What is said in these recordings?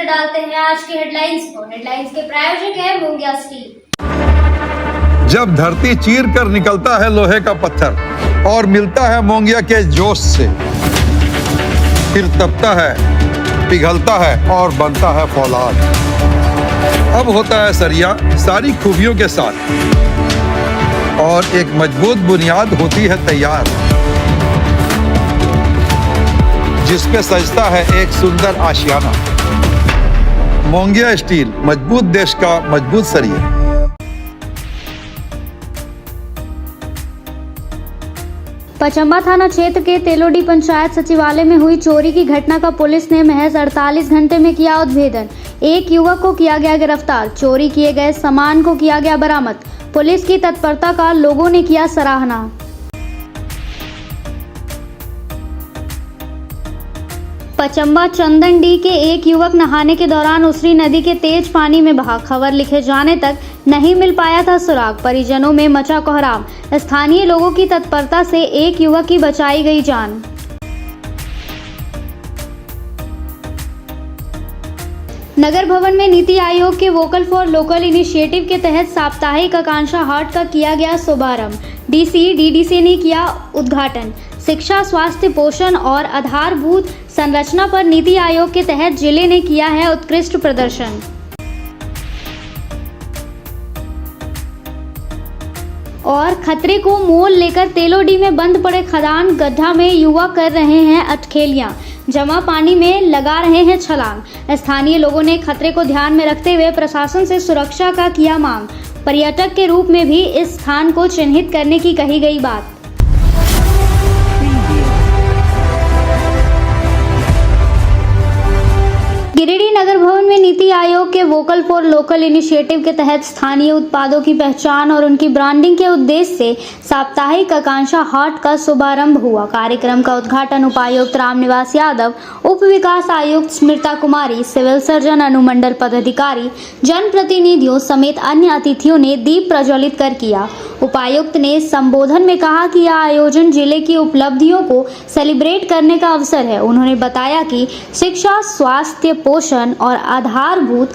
नजर डालते हैं आज के हेडलाइंस को। हेडलाइंस के प्रायोजक है मोंगिया स्टील। जब धरती चीर कर निकलता है लोहे का पत्थर और मिलता है मोंगिया के जोश से, फिर तपता है, पिघलता है और बनता है फौलाद। अब होता है सरिया सारी खूबियों के साथ और एक मजबूत बुनियाद होती है तैयार, जिस पे सजता है एक सुंदर आशियाना। मोंगिया स्टील, मजबूत देश का मजबूत सरिया। पचम्बा थाना क्षेत्र के तेलोडी पंचायत सचिवालय में हुई चोरी की घटना का पुलिस ने महज 48 घंटे में किया उद्भेदन। एक युवक को किया गया गिरफ्तार, चोरी किए गए सामान को किया गया बरामद। पुलिस की तत्परता का लोगों ने किया सराहना। पचम्बा चंदनडी के एक युवक नहाने के दौरान उसरी नदी के तेज पानी में बहा। खबर लिखे जाने तक नहीं मिल पाया था सुराग। परिजनों में मचा कोहराम। स्थानीय लोगों की तत्परता से एक युवक की बचाई गई जान। नगर भवन में नीति आयोग के वोकल फॉर लोकल इनिशिएटिव के तहत साप्ताहिक आकांक्षा हाट का किया गया शुभारंभ। डीसी डीडीसी ने किया उद्घाटन। शिक्षा, स्वास्थ्य, पोषण और आधारभूत संरचना पर नीति आयोग के तहत जिले ने किया है उत्कृष्ट प्रदर्शन। और खतरे को मोल लेकर तेलोडी में बंद पड़े खदान गड्ढा में युवा कर रहे हैं अटखेलियां। जमा पानी में लगा रहे हैं छलांग। स्थानीय लोगों ने खतरे को ध्यान में रखते हुए प्रशासन से सुरक्षा का किया मांग। पर्यटक के रूप में भी इस स्थान को चिन्हित करने की कही गई बात। गिरिडीह नगर भवन में नीति आयोग के वोकल फॉर लोकल इनिशिएटिव के तहत स्थानीय उत्पादों की पहचान और उनकी ब्रांडिंग के उद्देश्य से साप्ताहिक आकांक्षा हाट का शुभारंभ हुआ। कार्यक्रम का उद्घाटन उपायुक्त रामनिवास यादव, उप विकास आयुक्त स्मिता कुमारी, सिविल सर्जन, अनुमंडल पदाधिकारी, जनप्रतिनिधियों समेत अन्य अतिथियों ने दीप प्रज्वलित कर किया। उपायुक्त ने संबोधन में कहा कि यह आयोजन जिले की उपलब्धियों को सेलिब्रेट करने का अवसर है। उन्होंने बताया कि शिक्षा, स्वास्थ्य, पोषण और आधारभूत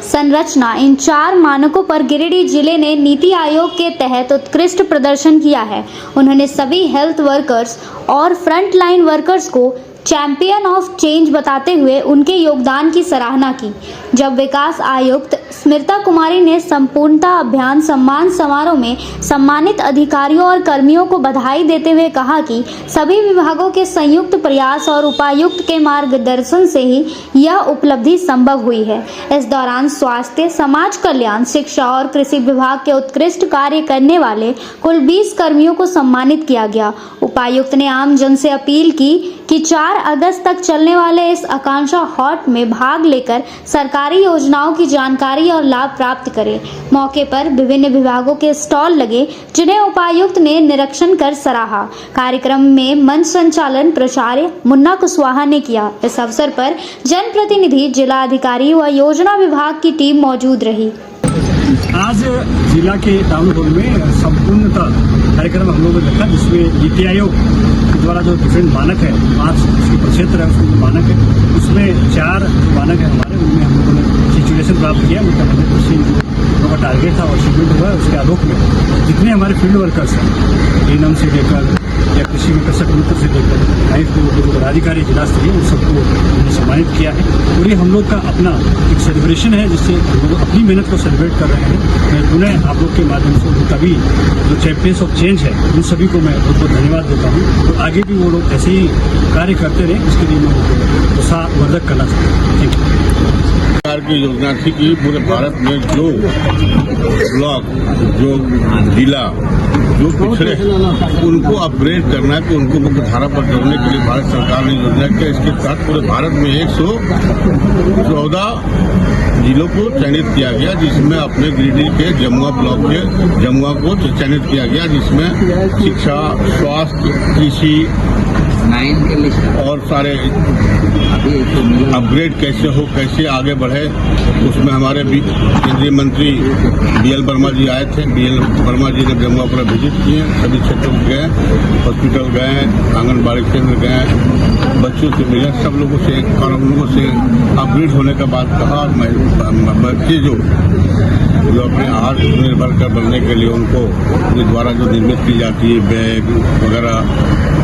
संरचना, इन 4 मानकों पर गिरिडीह जिले ने नीति आयोग के तहत उत्कृष्ट प्रदर्शन किया है। उन्होंने सभी हेल्थ वर्कर्स और फ्रंट लाइन वर्कर्स को चैंपियन ऑफ चेंज बताते हुए उनके योगदान की सराहना की। जब विकास आयुक्त स्मिता कुमारी ने संपूर्णता अभियान सम्मान समारोह में सम्मानित अधिकारियों और कर्मियों को बधाई देते हुए कहा कि सभी विभागों के संयुक्त प्रयास और उपायुक्त के मार्गदर्शन से ही यह उपलब्धि संभव हुई है। इस दौरान स्वास्थ्य, समाज कल्याण, शिक्षा और कृषि विभाग के उत्कृष्ट कार्य करने वाले कुल 20 कर्मियों को सम्मानित किया गया। उपायुक्त ने आम जन से अपील की कि 4 अगस्त तक चलने वाले इस आकांक्षा हाट में भाग लेकर सरकारी योजनाओं की जानकारी और लाभ प्राप्त करें। मौके पर विभिन्न विभागों के स्टॉल लगे, जिन्हें उपायुक्त ने निरीक्षण कर सराहा। कार्यक्रम में मंच संचालन प्राचार्य मुन्ना कुशवाहा ने किया। इस अवसर पर जनप्रतिनिधि, जिला अधिकारी व योजना विभाग की टीम मौजूद रही। आज जिला के टाउन हॉल में संपूर्णता कार्यक्रम हम लोगों ने रखा, जिसमें नीति आयोग के द्वारा जो डिफरेंट मानक है, 5 उसके प्रक्षेत्र है, उसमें मानक है, उसमें 4 मानक है हमारे, उनमें हम लोगों ने सिचुएशन प्राप्त किया। मतलब 100% का टारगेट था और अचीवमेंट हुआ। उसके आलोक में जितने हमारे फील्ड वर्कर्स हैं, एनएम से लेकर या कृषि में कृषक मित्र से लेकर आयुक्त जो पदाधिकारी जिला स्तरीय, उन सबको हमने सम्मानित किया है। और ये हम लोग का अपना एक सेलिब्रेशन है, जिससे हम लोग अपनी मेहनत को सेलिब्रेट कर रहे हैं। मैं पुनः आप लोग के माध्यम से सभी जो चैंपियंस ऑफ चेंज है, उन सभी को मैं बहुत बहुत धन्यवाद देता हूँ। और आगे भी वो लोग ऐसे ही कार्य करते रहे, इसके लिए मैं उनको उत्साहवर्धक करना चाहता हूँ। Thank you. सरकार की योजना थी कि पूरे भारत में जो ब्लॉक, जो जिला, जो पिछड़े, उनको अपग्रेड करना है, कि उनको मुख्य धारा पर जोड़ने के लिए भारत सरकार ने योजना किया। इसके साथ पूरे भारत में 114 जिलों को चयनित किया गया, जिसमें अपने गिरिडीह के जमुआ ब्लॉक के जमुआ को चयनित किया गया, जिसमें शिक्षा, स्वास्थ्य, कृषि और सारे अपग्रेड कैसे हो, कैसे आगे बढ़े, उसमें हमारे केंद्रीय मंत्री BL वर्मा जी आए थे। BL वर्मा जी ने जमुआ पर विजिट किए, सभी क्षेत्रों में गए, हॉस्पिटल गए, आंगनबाड़ी केंद्र गए, बच्चों से मिले, सब लोगों से और हम लोगों से अपग्रेड होने का बात कहा। और बच्चे जो अपने आहार निर्भर कर बनने के लिए उनको अपने द्वारा जो निर्मित की जाती है बैग वगैरह,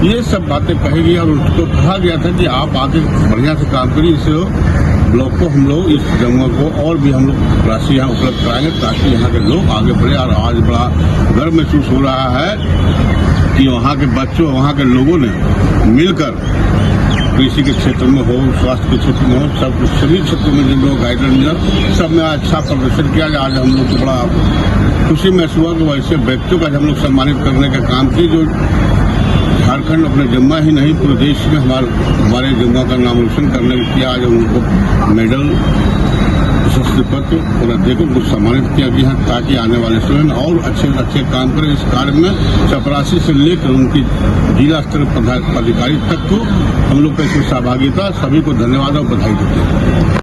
ये सब बातें कही गई और उसको कहा गया था कि आप आगे बढ़िया से काम करिए। इससे ब्लॉक को हम लोग इस जमुआ को और भी हम लोग राशि यहाँ उपलब्ध कराएंगे ताकि यहाँ के लोग आगे बढ़े। और आज बड़ा गर्व महसूस हो रहा है कि वहाँ के बच्चों वहाँ के लोगों ने मिलकर कृषि के क्षेत्र में हो, स्वास्थ्य के क्षेत्र में हो, सब सभी क्षेत्रों में जिन लोगों गाइडलाइन मिला सब में अच्छा प्रदर्शन किया। आज हम लोग को बड़ा खुशी महसूस हुआ कि वैसे व्यक्तियों का हम लोग सम्मानित करने का काम किए जो झारखंड अपने जमुआ ही नहीं पूरे देश में हमारे जमुआ का नाम रोशन करने किया। आज उनको मेडल, प्रशस्ति पत्र और अध्यक्षों को सम्मानित किया गया है ताकि आने वाले समय में और अच्छे अच्छे काम करें। इस कार्य में चपरासी से लेकर उनकी जिला स्तर पदाधिकारी तक को हम लोग का इसमें सहभागिता, सभी को धन्यवाद और बधाई देते हैं।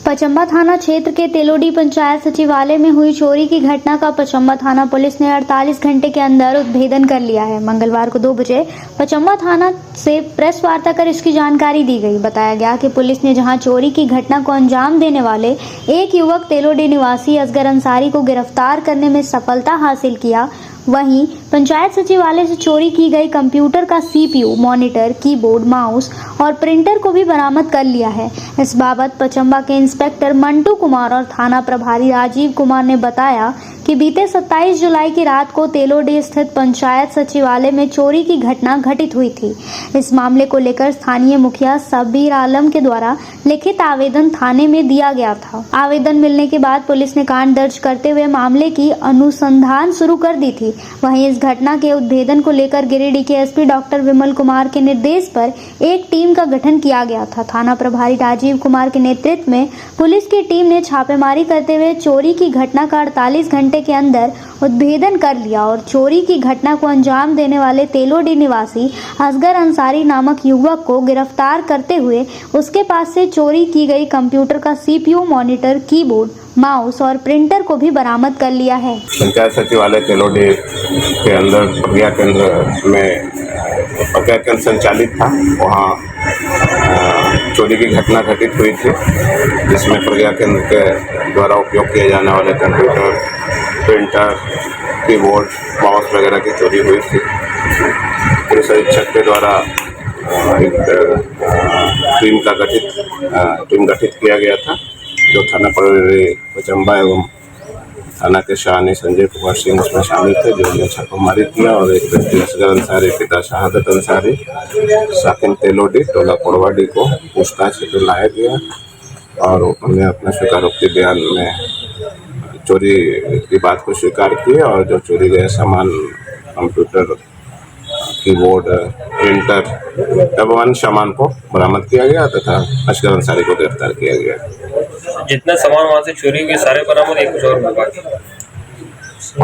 पचम्बा थाना क्षेत्र के तेलोडी पंचायत सचिवालय में हुई चोरी की घटना का पचम्बा थाना पुलिस ने 48 घंटे के अंदर उद्भेदन कर लिया है। मंगलवार को 2 बजे पचम्बा थाना से प्रेस वार्ता कर इसकी जानकारी दी गई। बताया गया कि पुलिस ने जहां चोरी की घटना को अंजाम देने वाले एक युवक तेलोडी निवासी असगर अंसारी को गिरफ्तार करने में सफलता हासिल किया, वहीं पंचायत सचिवालय से चोरी की गई कंप्यूटर का CPU, मॉनिटर, कीबोर्ड, माउस और प्रिंटर को भी बरामद कर लिया है। इस बाबत पचम्बा के इंस्पेक्टर मंटू कुमार और थाना प्रभारी राजीव कुमार ने बताया कि बीते 27 जुलाई की रात को तेलोडी स्थित पंचायत सचिवालय में चोरी की घटना घटित हुई थी। इस मामले को लेकर स्थानीय मुखिया शब्बीर आलम के द्वारा लिखित आवेदन थाने में दिया गया था। आवेदन मिलने के बाद पुलिस ने कांड दर्ज करते हुए मामले की अनुसंधान शुरू कर दी थी। वहीं इस घटना के उद्भेदन को लेकर गिरिडीह के SP डॉक्टर विमल कुमार के निर्देश पर एक टीम का गठन किया गया था। थाना प्रभारी राजीव कुमार के नेतृत्व में पुलिस की टीम ने छापेमारी करते हुए चोरी की घटना का 48 घंटे के अंदर उद्भेदन कर लिया और चोरी की घटना को अंजाम देने वाले तेलोडी निवासी असगर अंसारी नामक युवक को गिरफ्तार करते हुए उसके पास से चोरी की गई कंप्यूटर का CPU, मॉनिटर, कीबोर्ड, माउस और प्रिंटर को भी बरामद कर लिया है। पंचायत सचिवालय तेलोडी के अंदर प्रज्ञा केंद्र में प्रज्ञा केंद्र संचालित था। वहाँ चोरी की घटना घटित हुई थी जिसमें प्रज्ञा केंद्र के द्वारा उपयोग किए जाने वाले कंप्यूटर, प्रिंटर, कीबोर्ड, माउस वगैरह की चोरी हुई थी। पुलिस अधीक्षक के द्वारा एक टीम गठित किया गया था जो थाना प्रभारी पचम्बा एवं थाना के शाहनी संजय कुमार सिंह उसमें शामिल थे, जिन्होंने छापेमारी किया और एक व्यक्ति असगर अंसारी पिता शहादत अंसारी साकिन तेलोडी टोला कोड़वाडी को पूछताछ हेतु लाया गया और उन्होंने अपना स्वीकारोक्ति बयान में चोरी की बात को स्वीकार किया और जो चोरी गए सामान कंप्यूटर, कीबोर्ड, प्रिंटर एवं अन्य सामान को बरामद किया गया तथा असगर अंसारी को गिरफ्तार किया गया। जितना सामान वहाँ से चोरी हुए सारे बरामद या कुछ और होगा?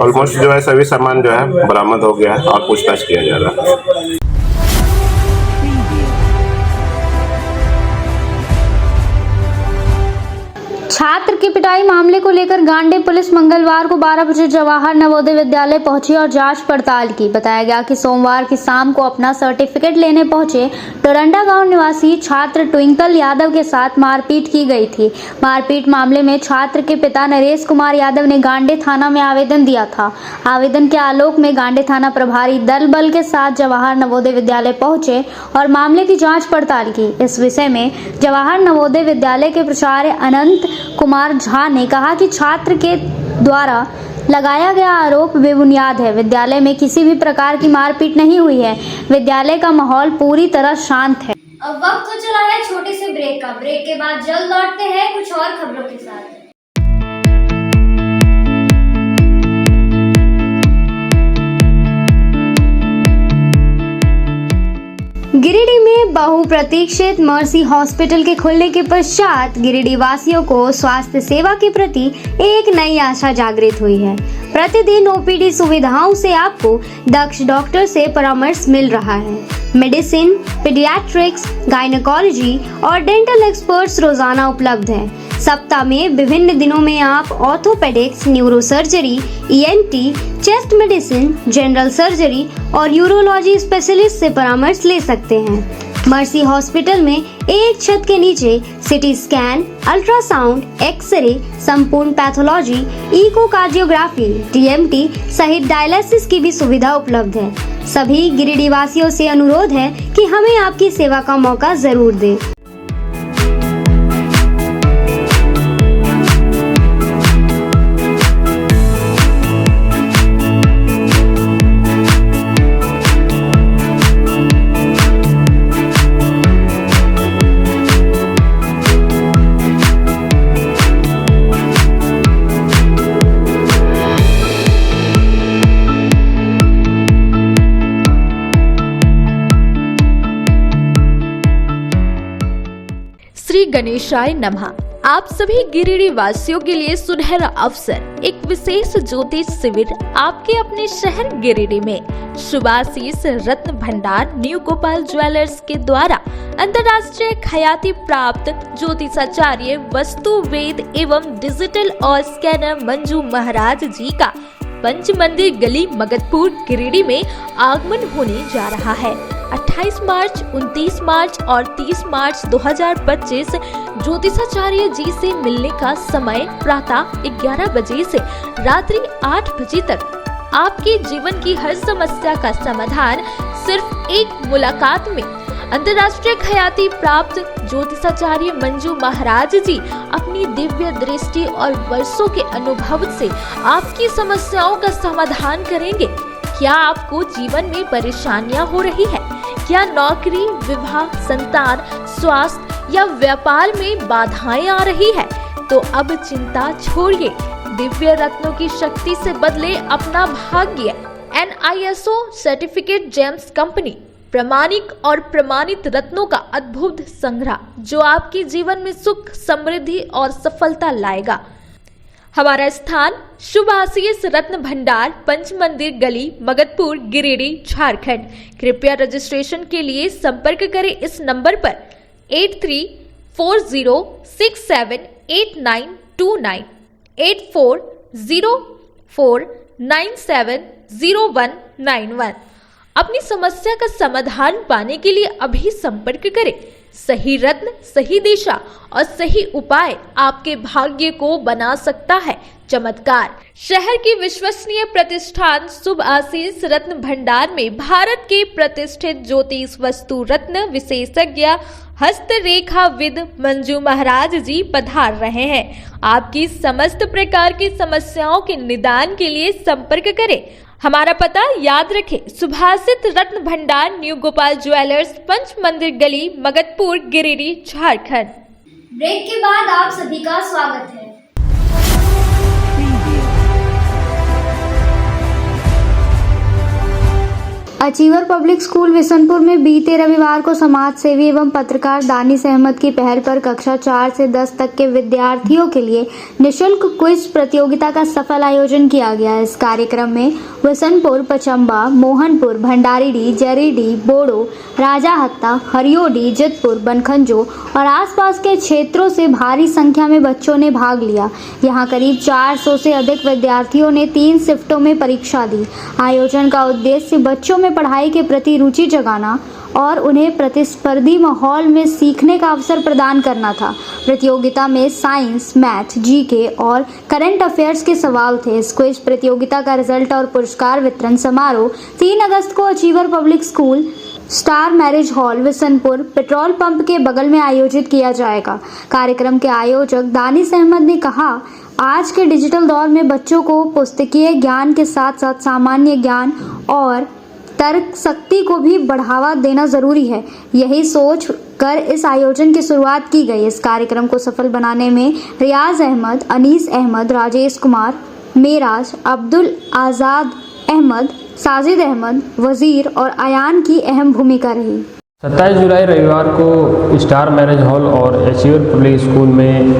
ऑलमोस्ट जो है सभी सामान जो है बरामद हो गया है और पूछताछ किया जा रहा है। छात्र की पिटाई मामले को लेकर गांडे पुलिस मंगलवार को 12 बजे जवाहर नवोदय विद्यालय पहुंची और जांच पड़ताल की। बताया गया कि सोमवार की शाम को अपना सर्टिफिकेट लेने पहुंचे टोरंडा गांव निवासी छात्र ट्विंकल यादव के साथ मारपीट की गई थी। मारपीट मामले में छात्र के पिता नरेश कुमार यादव ने गांडे थाना में आवेदन दिया था। आवेदन के आलोक में गांडे थाना प्रभारी दल बल के साथ जवाहर नवोदय विद्यालय पहुंचे और मामले की जाँच पड़ताल की। इस विषय में जवाहर नवोदय विद्यालय के प्राचार्य अनंत कुमार झा ने कहा कि छात्र के द्वारा लगाया गया आरोप बेबुनियाद है। विद्यालय में किसी भी प्रकार की मारपीट नहीं हुई है। विद्यालय का माहौल पूरी तरह शांत है। अब वक्त हो चला है छोटे से ब्रेक का। ब्रेक के बाद जल्द लौटते हैं कुछ और खबरों के साथ। गिरिडीह में बहुप्रतीक्षित मर्सी हॉस्पिटल के खुलने के पश्चात गिरिडीह वासियों को स्वास्थ्य सेवा के प्रति एक नई आशा जागृत हुई है। प्रतिदिन OPD सुविधाओं से आपको दक्ष डॉक्टर से परामर्श मिल रहा है। मेडिसिन, पीडियाट्रिक्स, गायनेकोलॉजी और डेंटल एक्सपर्ट्स रोजाना उपलब्ध हैं। सप्ताह में विभिन्न दिनों में आप orthopaedics, neurosurgery, ENT, chest medicine, general surgery और यूरोलॉजी स्पेशलिस्ट से परामर्श ले सकते हैं। मर्सी हॉस्पिटल में एक छत के नीचे सिटी स्कैन, अल्ट्रासाउंड, एक्सरे, संपूर्ण पैथोलॉजी, इकोकार्डियोग्राफी, TMT सहित डायलिसिस की भी सुविधा उपलब्ध है। सभी गिरिडीह वासियों से अनुरोध है कि हमें आपकी सेवा का मौका जरूर दें। श्री गणेशाय नमः। आप सभी गिरिडीह वासियों के लिए सुनहरा अवसर, एक विशेष ज्योतिष शिविर आपके अपने शहर गिरिडीह में शुभाशीष रत्न भंडार न्यू गोपाल ज्वेलर्स के द्वारा अंतर्राष्ट्रीय ख्याति प्राप्त ज्योतिषाचार्य, वस्तु वेद एवं डिजिटल और स्कैनर मंजू महाराज जी का पंच मंदिर गली मगधपुर गिरिडीह में आगमन होने जा रहा है। 28 मार्च, 29 मार्च और 30 मार्च 2025 ज्योतिषाचार्य जी से मिलने का समय प्रातः 11 बजे से रात्रि 8 बजे तक। आपके जीवन की हर समस्या का समाधान सिर्फ एक मुलाकात में। अंतर्राष्ट्रीय ख्याति प्राप्त ज्योतिषाचार्य मंजू महाराज जी अपनी दिव्य दृष्टि और वर्षों के अनुभव से आपकी समस्याओं का समाधान करेंगे। क्या आपको जीवन में परेशानियां हो रही है? क्या नौकरी, विवाह, संतान, स्वास्थ्य या व्यापार में बाधाएं आ रही है? तो अब चिंता छोड़िए, दिव्य रत्नों की शक्ति से बदले अपना भाग्य। NISO सर्टिफिकेट जेम्स कंपनी प्रामाणिक और प्रमाणित रत्नों का अद्भुत संग्रह जो आपके जीवन में सुख, समृद्धि और सफलता लाएगा। हमारा स्थान शुभाशीष रत्न भंडार, पंच मंदिर गली, मगधपुर, गिरिडीह, झारखंड। कृपया रजिस्ट्रेशन के लिए संपर्क करें इस नंबर पर 8340678929 8404970191। अपनी समस्या का समाधान पाने के लिए अभी संपर्क करें। सही रत्न, सही दिशा और सही उपाय आपके भाग्य को बना सकता है चमत्कार। शहर की विश्वसनीय प्रतिष्ठान शुभाशीष रत्न भंडार में भारत के प्रतिष्ठित ज्योतिष वस्तु रत्न विशेषज्ञ हस्तरेखाविद मंजू महाराज जी पधार रहे हैं। आपकी समस्त प्रकार की समस्याओं के निदान के लिए संपर्क करें। हमारा पता याद रखें, शुभाशीष रत्न भंडार न्यू गोपाल ज्वेलर्स, पंच मंदिर गली, मगधपुर, गिरिडीह, झारखंड। ब्रेक के बाद आप सभी का स्वागत है। अचीवर पब्लिक स्कूल विशनपुर में बीते रविवार को समाज सेवी एवं पत्रकार दानिश अहमद की पहल पर कक्षा 4 से 10 तक के विद्यार्थियों के लिए निःशुल्क क्विज प्रतियोगिता का सफल आयोजन किया गया। इस कार्यक्रम में विशनपुर, पचम्बा, मोहनपुर, भंडारीडीह, जरीडीह, बोड़ो, राजाहत्ता, हरियोडीह, जितपुर, बनखंजो और आसपास के क्षेत्रों से भारी संख्या में बच्चों ने भाग लिया। यहाँ करीब 400 से अधिक विद्यार्थियों ने 3 शिफ्टों में परीक्षा दी। आयोजन का उद्देश्य बच्चों में पढ़ाई के प्रति रुचि जगाना और उन्हें प्रतिस्पर्धी माहौल में सीखने का अवसर प्रदान करना था। प्रतियोगिता में साइंस, मैथ, GK और करंट अफेयर्स के सवाल थे। इस क्विज प्रतियोगिता का रिजल्ट और पुरस्कार वितरण समारोह 3 अगस्त को achiever public school, star marriage hall, Vishanpur petrol pump के बगल में आयोजित किया जाएगा। कार्यक्रम के आयोजक दानिश अहमद ने कहा, आज के डिजिटल दौर में बच्चों को पुस्तकीय ज्ञान के साथ साथ सामान्य ज्ञान और तर्क शक्ति को भी बढ़ावा देना जरूरी है। यही सोच कर इस आयोजन की शुरुआत की गई। इस कार्यक्रम को सफल बनाने में रियाज अहमद, अनीस अहमद, राजेश कुमार, मेराज, अब्दुल आज़ाद अहमद, साजिद अहमद, वजीर और अयान की अहम भूमिका रही। 27 जुलाई रविवार को स्टार मैरिज हॉल और अचीवर पब्लिक स्कूल में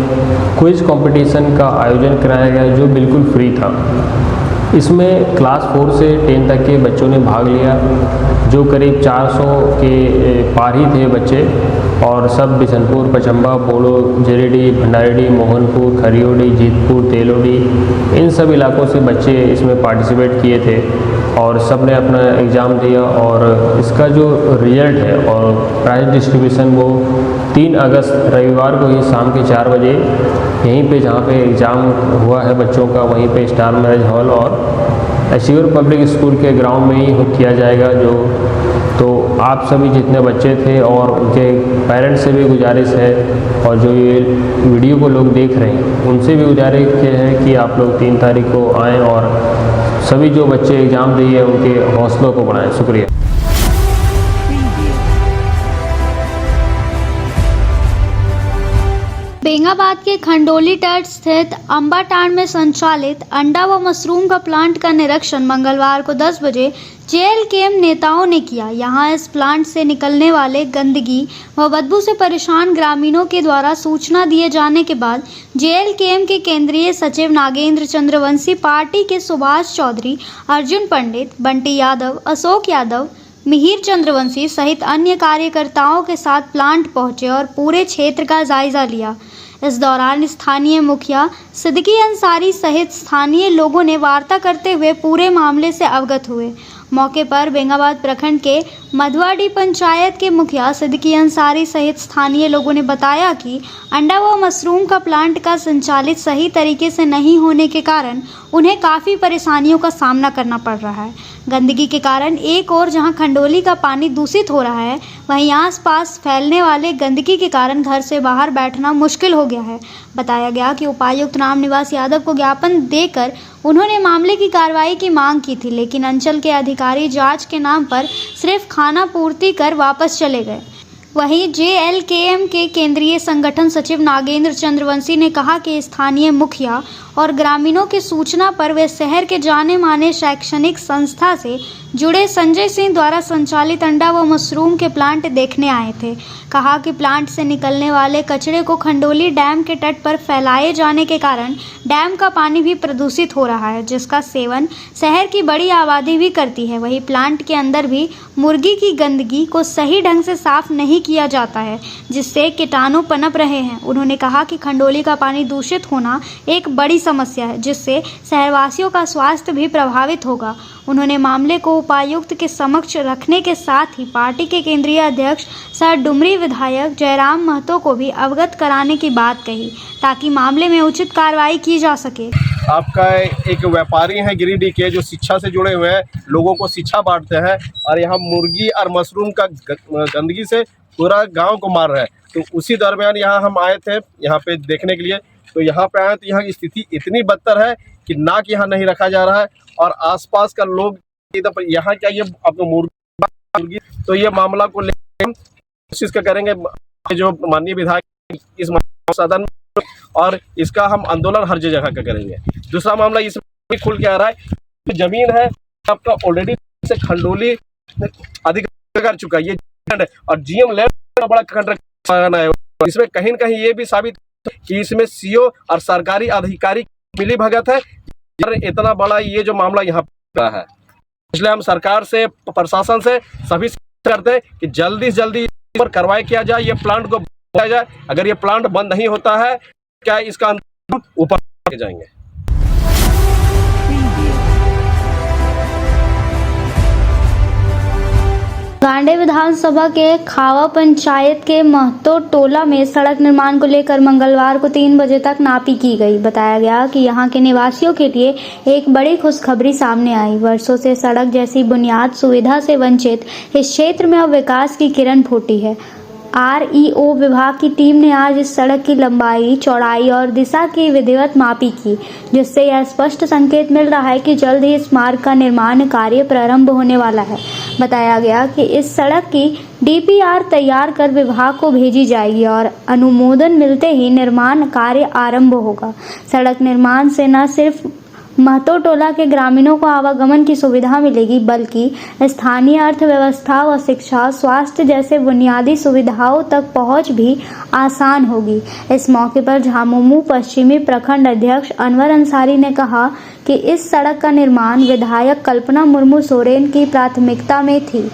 क्विज कंपटीशन का आयोजन कराया गया जो बिल्कुल फ्री था। इसमें क्लास 4 से 10 तक के बच्चों ने भाग लिया जो करीब 400 के पार ही थे बच्चे। और सब बिशनपुर, पचम्बा, बोड़ो, जेरेडी, भंडारेडी, मोहनपुर, खरियोडी, जीतपुर, तेलोडी, इन सब इलाकों से बच्चे इसमें पार्टिसिपेट किए थे और सब ने अपना एग्ज़ाम दिया। और इसका जो रिजल्ट है और प्राइज डिस्ट्रीब्यूशन वो 3 अगस्त रविवार को ही शाम के 4 बजे यहीं पे जहाँ पे एग्ज़ाम हुआ है बच्चों का, वहीं पे स्टार मैरिज हॉल और एश्योर पब्लिक स्कूल के ग्राउंड में ही किया जाएगा। तो आप सभी जितने बच्चे थे और उनके पेरेंट्स से भी गुजारिश है और जो ये वीडियो को लोग देख रहे हैं उनसे भी गुजारिश है कि आप लोग 3 तारीख को आएँ और सभी जो बच्चे एग्ज़ाम दिए उनके हौसलों को बढ़ाएं। शुक्रिया। बेंगाबाद के खंडोली तट स्थित अंबाटांड में संचालित अंडा व मशरूम का प्लांट का निरीक्षण मंगलवार को 10 बजे जेएलकेएम नेताओं ने किया। यहां इस प्लांट से निकलने वाले गंदगी व बदबू से परेशान ग्रामीणों के द्वारा सूचना दिए जाने के बाद जेएलकेएम के केंद्रीय सचिव नागेंद्र चंद्रवंशी, पार्टी के सुभाष चौधरी, अर्जुन पंडित, बंटी यादव, अशोक यादव, मिहिर चंद्रवंशी सहित अन्य कार्यकर्ताओं के साथ प्लांट पहुंचे और पूरे क्षेत्र का जायजा लिया। इस दौरान स्थानीय मुखिया सिद्दीकी अंसारी सहित स्थानीय लोगों ने वार्ता करते हुए पूरे मामले से अवगत हुए। मौके पर बेंगाबाद प्रखंड के मधवाडी पंचायत के मुखिया सिद्दीकी अंसारी सहित स्थानीय लोगों ने बताया कि अंडा व मशरूम का प्लांट का संचालित सही तरीके से नहीं होने के कारण उन्हें काफ़ी परेशानियों का सामना करना पड़ रहा है। गंदगी के कारण एक और जहां खंडोली का पानी दूषित हो रहा है, वहीं आसपास फैलने वाले गंदगी के कारण घर से बाहर बैठना मुश्किल हो गया है। बताया गया कि उपायुक्त रामनिवास यादव को ज्ञापन देकर उन्होंने मामले की कार्रवाई की मांग की थी, लेकिन अंचल के अधिकारी जांच के नाम पर सिर्फ खाना पूर्ति कर वापस चले गए। वहीं जेएलकेएम के केंद्रीय संगठन सचिव नागेंद्र चंद्रवंशी ने कहा कि स्थानीय मुखिया और ग्रामीणों की सूचना पर वे शहर के जाने माने शैक्षणिक संस्था से जुड़े संजय सिंह द्वारा संचालित अंडा व मशरूम के प्लांट देखने आए थे। कहा कि प्लांट से निकलने वाले कचरे को खंडोली डैम के तट पर फैलाए जाने के कारण डैम का पानी भी प्रदूषित हो रहा है, जिसका सेवन शहर की बड़ी आबादी भी करती है। वहीं प्लांट के अंदर भी मुर्गी की गंदगी को सही ढंग से साफ नहीं किया जाता है, जिससे कीटाणु पनप रहे हैं। उन्होंने कहा कि खंडोली का पानी दूषित होना एक बड़ी समस्या है, जिससे शहरवासियों का स्वास्थ्य भी प्रभावित होगा। उन्होंने मामले को उपायुक्त के समक्ष रखने के साथ ही पार्टी के केंद्रीय अध्यक्ष सर डुमरी विधायक जयराम महतो को भी अवगत कराने की बात कही, ताकि मामले में उचित कार्रवाई की जा सके। आपका एक व्यापारी हैं गिरिडीह के, जो शिक्षा से जुड़े हुए हैं, लोगों को शिक्षा बांटते हैं और यहाँ मुर्गी और मशरूम का गंदगी से पूरा गांव को मार रहा है। तो उसी दरमियान यहाँ हम आए थे यहाँ पे देखने के लिए। तो यहाँ पे आए तो यहाँ की स्थिति इतनी बदतर है कि नाक यहाँ नहीं रखा जा रहा है और आसपास का लोग यहाँ क्या ये आपको मुर्गी, तो ये मामला को लेकर हम कोशिश करेंगे जो माननीय विधायक इस सदन में, और इसका हम आंदोलन हर जगह का करेंगे। दूसरा मामला इसमें खुल के आ रहा है, जमीन है आपका ऑलरेडी से खंडोली अधिग्रहण कर चुका है ये, और जीएम लैंड का बड़ा कंट्रैक्ट है। इसमें कहीं न कहीं ये भी साबित कि इसमें सीओ और सरकारी अधिकारी मिली भगत है। इतना बड़ा ये जो मामला यहाँ पे है, इसलिए हम सरकार से, प्रशासन से सभी करते हैं कि जल्दी से जल्दी इस पर कार्रवाई किया जाए, ये प्लांट को बनाया जाए। अगर ये प्लांट बंद नहीं होता है, क्या इसका ऊपर जाएंगे। गांडे विधानसभा के खावा पंचायत के महतो टोला में सड़क निर्माण को लेकर मंगलवार को 3 बजे तक नापी की गई। बताया गया कि यहां के निवासियों के लिए एक बड़ी खुशखबरी सामने आई। वर्षों से सड़क जैसी बुनियाद सुविधा से वंचित इस क्षेत्र में अब विकास की किरण फूटी है। आरईओ विभाग की टीम ने आज इस सड़क की लंबाई, चौड़ाई और दिशा की विधिवत मापी की, जिससे यह स्पष्ट संकेत मिल रहा है कि जल्द ही इस मार्ग का निर्माण कार्य प्रारंभ होने वाला है। बताया गया कि इस सड़क की डीपीआर तैयार कर विभाग को भेजी जाएगी और अनुमोदन मिलते ही निर्माण कार्य आरंभ होगा। सड़क निर्माण से न सिर्फ महतो टोला के ग्रामीणों को आवागमन की सुविधा मिलेगी, बल्कि स्थानीय अर्थव्यवस्था व शिक्षा, स्वास्थ्य जैसे बुनियादी सुविधाओं तक पहुंच भी आसान होगी। इस मौके पर झामुमो पश्चिमी प्रखंड अध्यक्ष अनवर अंसारी ने कहा कि इस सड़क का निर्माण विधायक कल्पना मुर्मू सोरेन की प्राथमिकता में थी।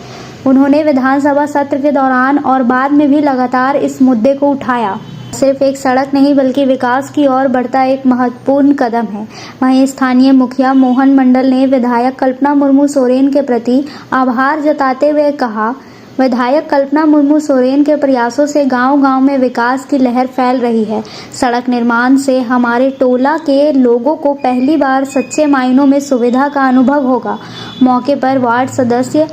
उन्होंने विधानसभा सत्र के दौरान और बाद में भी लगातार इस मुद्दे को उठाया। सिर्फ एक सड़क नहीं बल्कि विकास की ओर बढ़ता एक महत्वपूर्ण कदम है। वहीं स्थानीय मुखिया मोहन मंडल ने विधायक कल्पना मुर्मू सोरेन के प्रति आभार जताते हुए कहा, विधायक कल्पना मुर्मू सोरेन के प्रयासों से गांव-गांव में विकास की लहर फैल रही है। सड़क निर्माण से हमारे टोला के लोगों को पहली बार सच्चे मायनों में सुविधा का अनुभव होगा। मौके पर वार्ड सदस्य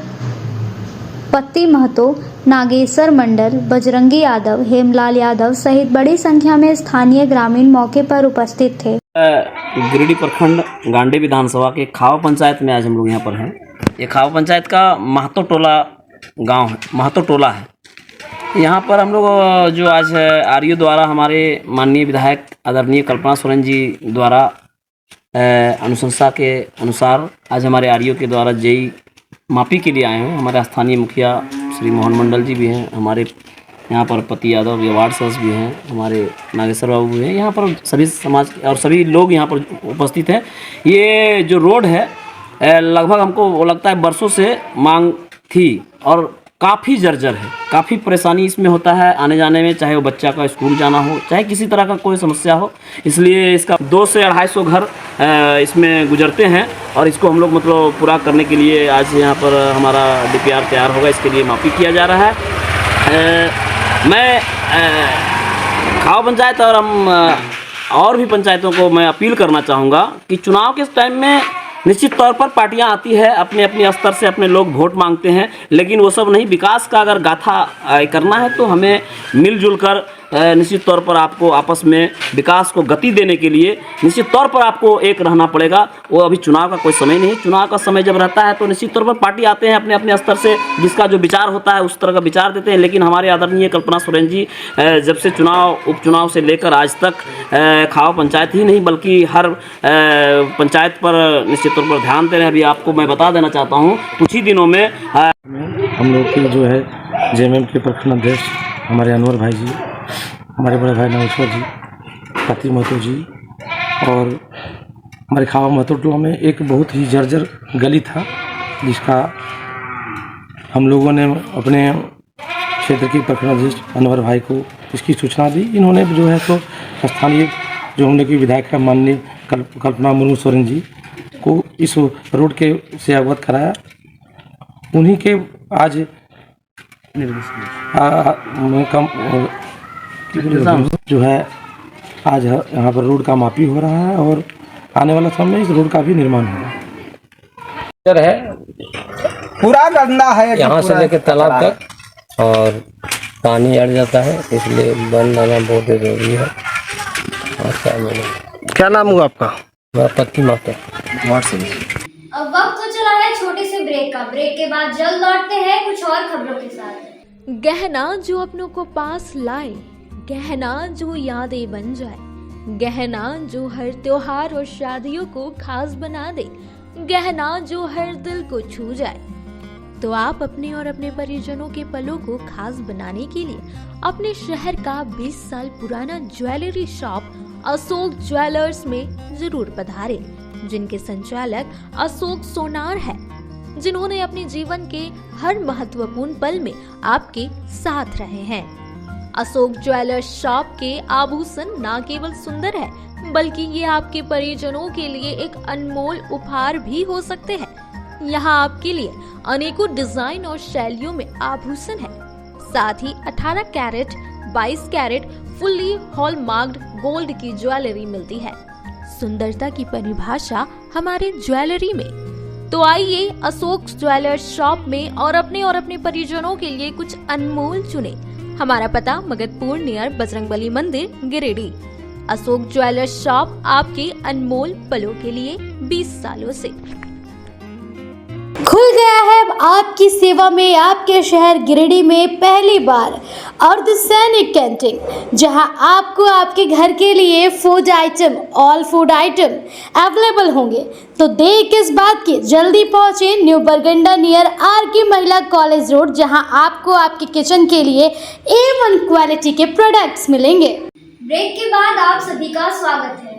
पत्ती महतो, नागेश्वर मंडल, बजरंगी यादव, हेमलाल यादव सहित बड़ी संख्या में स्थानीय ग्रामीण मौके पर उपस्थित थे। गिरिडीह प्रखंड गांडी विधानसभा के खाव पंचायत में आज हम लोग यहाँ पर हैं। ये खाव पंचायत का महतो टोला गांव है, महतो टोला है। यहाँ पर हम लोग जो आज आरयू द्वारा हमारे माननीय विधायक आदरणीय कल्पना सोरेन जी द्वारा अनुशंसा के अनुसार आज हमारे आरयू के द्वारा जेई मापी के लिए आए हैं। हमारे स्थानीय मुखिया श्री मोहन मंडल जी भी हैं, हमारे यहाँ पर पति यादव ये वार्ड सदस्य भी हैं, हमारे नागेश्वर बाबू भी हैं। यहाँ पर सभी समाज और सभी लोग यहाँ पर उपस्थित हैं। ये जो रोड है लगभग हमको वो लगता है बरसों से मांग थी और काफ़ी जर्जर है, काफ़ी परेशानी इसमें होता है आने जाने में, चाहे वो बच्चा का स्कूल जाना हो, चाहे किसी तरह का कोई समस्या हो। इसलिए इसका 200 से 250 घर इसमें गुजरते हैं और इसको हम लोग मतलब पूरा करने के लिए आज यहाँ पर हमारा DPR तैयार होगा, इसके लिए मापी किया जा रहा है। मैं खाव पंचायत और हम और भी पंचायतों को मैं अपील करना चाहूँगा कि चुनाव के टाइम में निश्चित तौर पर पार्टियां आती है, अपने अपने स्तर से अपने लोग वोट मांगते हैं, लेकिन वो सब नहीं। विकास का अगर गाथा करना है तो हमें मिलजुल कर निश्चित तौर पर आपको आपस में विकास को गति देने के लिए निश्चित तौर पर आपको एक रहना पड़ेगा। वो अभी चुनाव का कोई समय नहीं, चुनाव का समय जब रहता है तो निश्चित तौर पर पार्टी आते हैं अपने अपने स्तर से, जिसका जो विचार होता है उस तरह का विचार देते हैं। लेकिन हमारे आदरणीय कल्पना सोरेन जी जब से उपचुनाव से लेकर आज तक खाव पंचायत ही नहीं बल्कि हर पंचायत पर निश्चित तौर पर ध्यान दे रहे हैं। अभी आपको मैं बता देना चाहता हूँ, कुछ ही दिनों में हम लोग की जो है JMM के प्रखंड अध्यक्ष हमारे अनवर भाई जी, हमारे बड़े भाई नागेश्वर जी, पति महतो जी और हमारे खावा महतो टोला में एक बहुत ही जर्जर गली था, जिसका हम लोगों ने अपने क्षेत्र के प्रखंड अध्यक्ष अनवर भाई को इसकी सूचना दी। इन्होंने जो है तो स्थानीय जो हम लोग की विधायक है माननीय कल्पना मुर्मू सोरेन जी को इस रोड के से अवगत कराया। उन्हीं के आज जो है आज यहाँ पर रोड का मापी हो रहा है और आने वाला समय में इस रोड का भी निर्माण होगा। है पूरा गंदा है यहाँ से लेकर तालाब तक और पानी अड़ जाता है, इसलिए बंद लाना बहुत जरूरी है। क्या नाम हुआ आपका? पत्ती महतो। अब वक्त तो चला है छोटे से ब्रेक का। ब्रेक के बाद जल्द लौटते हैं कुछ और खबरों के साथ। गहना जो अपनों को पास लाए, गहना जो यादें बन जाए, गहना जो हर त्योहार और शादियों को खास बना दे, गहना जो हर दिल को छू जाए। तो आप अपने और अपने परिजनों के पलों को खास बनाने के लिए अपने शहर का 20 साल पुराना ज्वेलरी शॉप अशोक ज्वेलर्स में जरूर पधारे, जिनके संचालक अशोक सोनार है, जिन्होंने अपने जीवन के हर महत्वपूर्ण पल में आपके साथ रहे हैं। अशोक ज्वेलर्स शॉप के आभूषण न केवल सुंदर है बल्कि ये आपके परिजनों के लिए एक अनमोल उपहार भी हो सकते हैं। यहाँ आपके लिए अनेकों डिजाइन और शैलियों में आभूषण है, साथ ही 18 कैरेट, 22 कैरेट फुल्ली हॉलमार्क्ड गोल्ड की ज्वेलरी मिलती है। सुंदरता की परिभाषा हमारे ज्वेलरी में। तो आइए अशोक ज्वेलर्स शॉप में और अपने परिजनों के लिए कुछ अनमोल चुने। हमारा पता मगधपुर नियर बजरंगबली मंदिर, गिरिडीह। अशोक ज्वेलर्स शॉप आपके अनमोल पलों के लिए 20 सालों से। खुल गया है आपकी सेवा में आपके शहर गिरिडीह में पहली बार अर्धसैनिक कैंटीन, जहां आपको आपके घर के लिए food item, all food item available होंगे। तो देर किस बात की, जल्दी पहुंचे न्यू बरगंडा नियर RK महिला कॉलेज रोड, जहां आपको आपके किचन के लिए A1 क्वालिटी के प्रोडक्ट्स मिलेंगे। ब्रेक के बाद आप सभी का स्वागत है।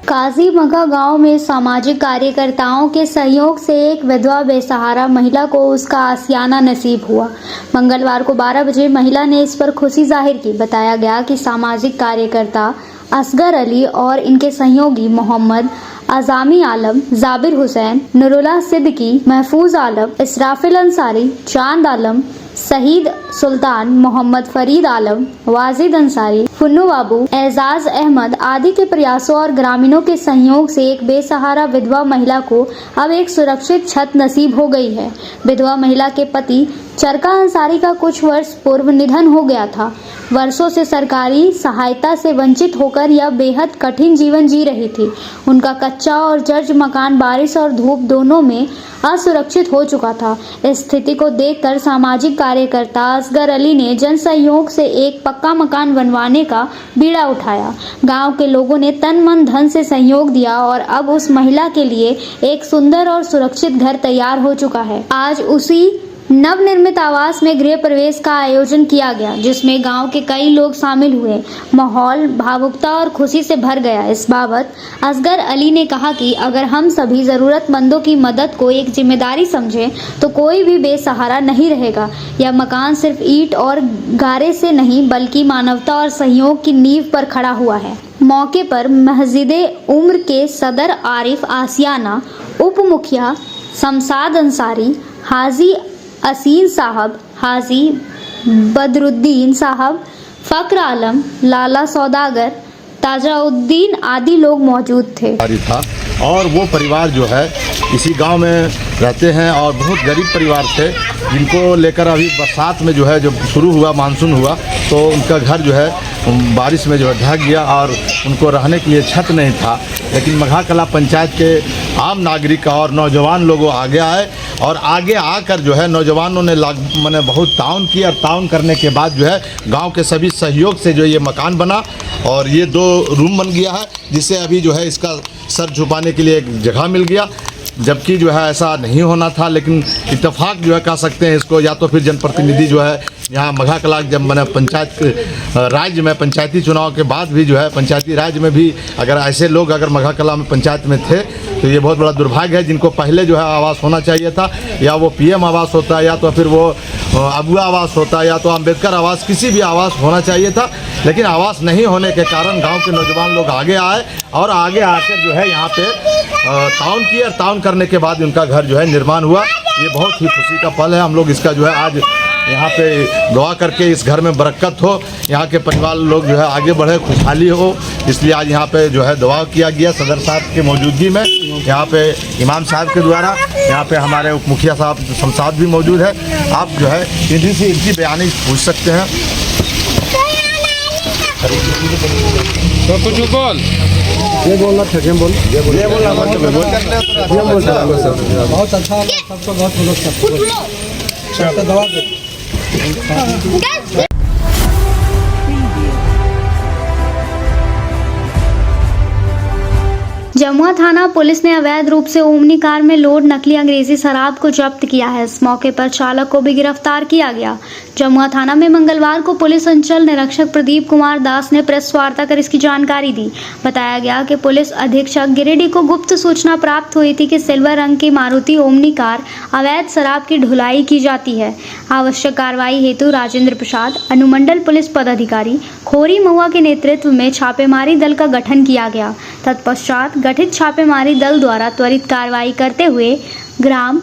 काजी मगा गांव में सामाजिक कार्यकर्ताओं के सहयोग से एक विधवा बेसहारा महिला को उसका आशियाना नसीब हुआ। मंगलवार को 12 बजे महिला ने इस पर खुशी जाहिर की। बताया गया कि सामाजिक कार्यकर्ता असगर अली और इनके सहयोगी मोहम्मद आज़मी आलम, जाबिर हुसैन, नूरुल्लाह सिद्दीकी, महफूज आलम, इसराफिल अंसारी, चांद आलम, शहीद सुल्तान, मोहम्मद फरीद आलम, वाजिद अंसारी, फुन्नू बाबू, एजाज अहमद आदि के प्रयासों और ग्रामीणों के सहयोग से एक बेसहारा विधवा महिला को अब एक सुरक्षित छत नसीब हो गई है। विधवा महिला के पति चरका अंसारी का कुछ वर्ष पूर्व निधन हो गया था। वर्षों से सरकारी सहायता से वंचित होकर यह बेहद कठिन जीवन जी रही थी। उनका कच्चा और जर्ज मकान बारिश और धूप दोनों में असुरक्षित हो चुका था। इस स्थिति को देखकर सामाजिक कार्यकर्ता असगर अली ने जन सहयोग से एक पक्का मकान बनवाने का बीड़ा उठाया। गांव के लोगों ने तन मन धन से सहयोग दिया और अब उस महिला के लिए एक सुंदर और सुरक्षित घर तैयार हो चुका है। आज उसी नवनिर्मित आवास में गृह प्रवेश का आयोजन किया गया, जिसमें गांव के कई लोग शामिल हुए। माहौल भावुकता और खुशी से भर गया। इस बाबत असगर अली ने कहा कि अगर हम सभी ज़रूरतमंदों की मदद को एक जिम्मेदारी समझें तो कोई भी बेसहारा नहीं रहेगा। यह मकान सिर्फ ईंट और गारे से नहीं बल्कि मानवता और सहयोग की नींव पर खड़ा हुआ है। मौके पर मस्जिदे उम्र के सदर आरिफ आसियाना, उप मुखिया शमशाद अंसारी, हाजी असीन साहब, हाजी बदरुद्दीन साहब, फ़क्र आलम, लाला सौदागर, ताजाउद्दीन आदि लोग मौजूद थे। था और वो परिवार जो है इसी गांव में रहते हैं और बहुत गरीब परिवार थे, जिनको लेकर अभी बरसात में जो है जब शुरू हुआ मानसून हुआ तो उनका घर जो है बारिश में जो है ढक गया और उनको रहने के लिए छत नहीं था। लेकिन मघा कला पंचायत के आम नागरिक और नौजवान लोगों आगे आए और आगे आकर जो है नौजवानों ने मैंने बहुत ताउन किया और ताउन करने के बाद जो है गांव के सभी सहयोग से जो ये मकान बना और ये 2 रूम बन गया है, जिससे अभी जो है इसका सर छुपाने के लिए एक जगह मिल गया। जबकि जो है ऐसा नहीं होना था, लेकिन इत्तेफाक जो है कह सकते हैं इसको, या तो फिर जनप्रतिनिधि जो है यहाँ मघा कला जब मैंने पंचायत राज्य में पंचायती चुनाव के बाद भी जो है पंचायती राज में भी अगर ऐसे लोग अगर मघा कला में पंचायत में थे तो ये बहुत बड़ा दुर्भाग्य है। जिनको पहले जो है आवास होना चाहिए था, या वो पीएम आवास होता या तो फिर वो अबुआ आवास होता या तो अम्बेडकर आवास, किसी भी आवास होना चाहिए था। लेकिन आवास नहीं होने के कारण गांव के नौजवान लोग आगे आए और आगे आकर जो है यहाँ पे ताउन किया और ताउन करने के बाद उनका घर जो है निर्माण हुआ। ये बहुत ही खुशी का पल है। हम लोग इसका जो है आज यहाँ पे दुआ करके इस घर में बरकत हो, यहाँ के परिवार लोग जो है आगे बढ़े, खुशहाली हो, इसलिए आज यहाँ पे जो है दुआ किया गया सदर साहब की मौजूदगी में। यहाँ पे इमाम साहब के द्वारा यहाँ पे हमारे उप मुखिया साहब शमशाद भी मौजूद है। आप जो है इन्हीं से इनकी बयानी पूछ सकते हैं। तो कुछ बोल, ये बोलना था, ये बोल, ये बोलना बहुत अच्छा, सबको बहुत सबको दवा दे। जमुआ थाना पुलिस ने अवैध रूप से ओमनी कार में लोड नकली अंग्रेजी शराब को जब्त किया है। इस मौके पर चालक को भी गिरफ्तार किया गया। जमुआ थाना में मंगलवार को पुलिस अंचल निरीक्षक प्रदीप कुमार दास ने प्रेस वार्ता कर इसकी जानकारी दी। बताया गया कि पुलिस अधीक्षक गिरिडीह को गुप्त सूचना प्राप्त हुई थी कि सिल्वर रंग की मारुति ओमनी कार अवैध शराब की ढुलाई की जाती है। आवश्यक कार्रवाई हेतु राजेंद्र प्रसाद, अनुमंडल पुलिस पदाधिकारी खोरी महुआ के नेतृत्व में छापेमारी दल का गठन किया गया। तत्पश्चात गठित छापेमारी दल द्वारा त्वरित कार्रवाई करते हुए ग्राम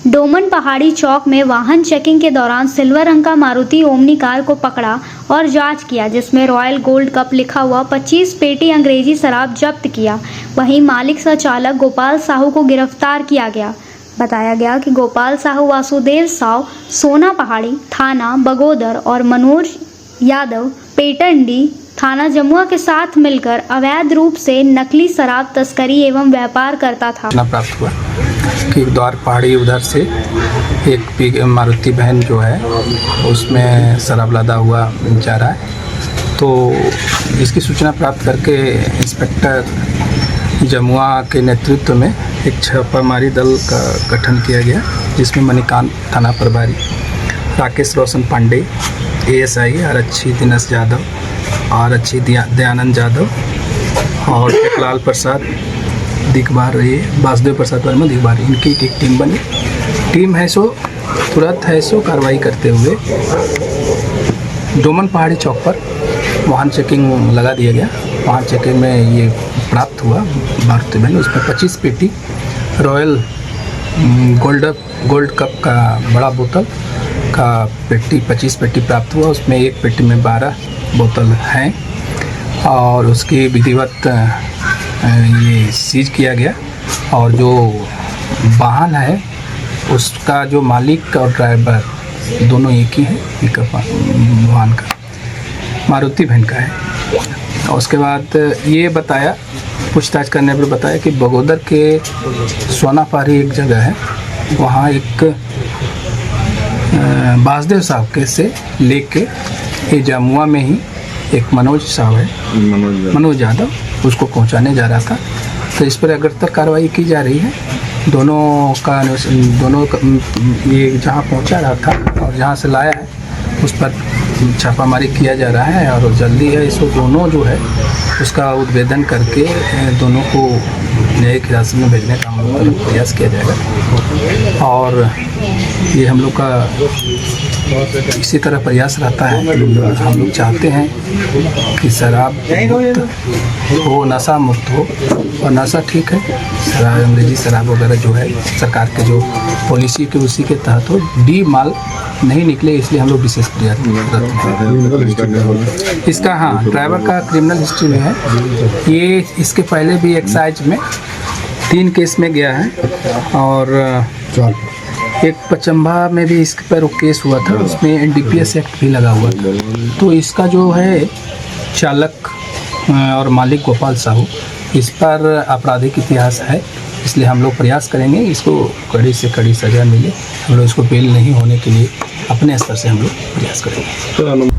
डोमन पहाड़ी चौक में वाहन चेकिंग के दौरान सिल्वर रंग का मारुति ओमनी कार को पकड़ा और जांच किया, जिसमें रॉयल गोल्ड कप लिखा हुआ 25 पेटी अंग्रेजी शराब जब्त किया। वहीं मालिक सह चालक गोपाल साहू को गिरफ्तार किया गया। बताया गया कि गोपाल साहू वासुदेव साव सोना पहाड़ी थाना बगोदर और मनोज यादव पेटंडी थाना जमुआ के साथ मिलकर अवैध रूप से नकली शराब तस्करी एवं व्यापार करता था। प्राप्त हुआ कि द्वार पहाड़ी उधर से एक मारुति वैन जो है उसमें शराब लदा हुआ जा रहा है। तो इसकी सूचना प्राप्त करके इंस्पेक्टर जमुआ के नेतृत्व में एक छापामारी दल का गठन किया गया, जिसमें मणिकांत थाना प्रभारी, राकेश रोशन पांडे, ASI आरक्षी दिनेश यादव, आरक्षी दयानंद यादव और टेकलाल प्रसाद दिखबार, ये वासुदेव प्रसाद वर्मा दिखबार, इनकी एक टीम बनी। टीम है सो तुरंत है सो कार्रवाई करते हुए डोमन पहाड़ी चौक पर वाहन चेकिंग लगा दिया गया। वाहन चेकिंग में ये प्राप्त हुआ मारुति वैन, उसमें 25 पेटी रॉयल गोल्ड कप का बड़ा बोतल का पेटी 25 पेटी प्राप्त हुआ। उसमें एक पेटी में 12 बोतल हैं और उसकी विधिवत ये सीज किया गया। और जो वाहन है उसका जो मालिक और ड्राइवर दोनों एक ही हैं, पिकअप वाहन का मारुति वैन का है। और उसके बाद ये बताया, पूछताछ करने पर बताया कि बगोदर के सोनापारी एक जगह है, वहाँ एक वासुदेव साहब के से लेके ये जमुआ में ही एक मनोज साहब है, मनोज यादव, उसको पहुँचाने जा रहा था। तो इस पर अग्रतर कार्रवाई की जा रही है। दोनों का ये जहाँ पहुँचा रहा था और जहाँ से लाया है उस पर छापामारी किया जा रहा है और जल्दी है इसको दोनों जो है उसका उद्भेदन करके दोनों को न्यायिक हिरासत में भेजने का हम लोग प्रयास किया जाएगा। और ये हम लोग का इसी तरह प्रयास रहता है। हम लोग चाहते हैं कि शराब मुक्त हो, नशा मुक्त हो। और नशा ठीक है, शराब अंग्रेजी शराब वगैरह जो है सरकार के जो पॉलिसी के उसी के तहत हो, डी माल नहीं निकले, इसलिए हम लोग विशेष प्रयास करते हैं। इसका हाँ ड्राइवर का क्रिमिनल हिस्ट्री में है। ये इसके पहले भी एक्साइज में 3 केस में गया है और एक पचम्बा में भी इस पर केस हुआ था, उसमें NDPS एक्ट भी लगा हुआ था। तो इसका जो है चालक और मालिक गोपाल साहू, इस पर आपराधिक इतिहास है, इसलिए हम लोग प्रयास करेंगे इसको कड़ी से कड़ी सज़ा मिले। हम लोग इसको बेल नहीं होने के लिए अपने स्तर से हम लोग प्रयास करेंगे।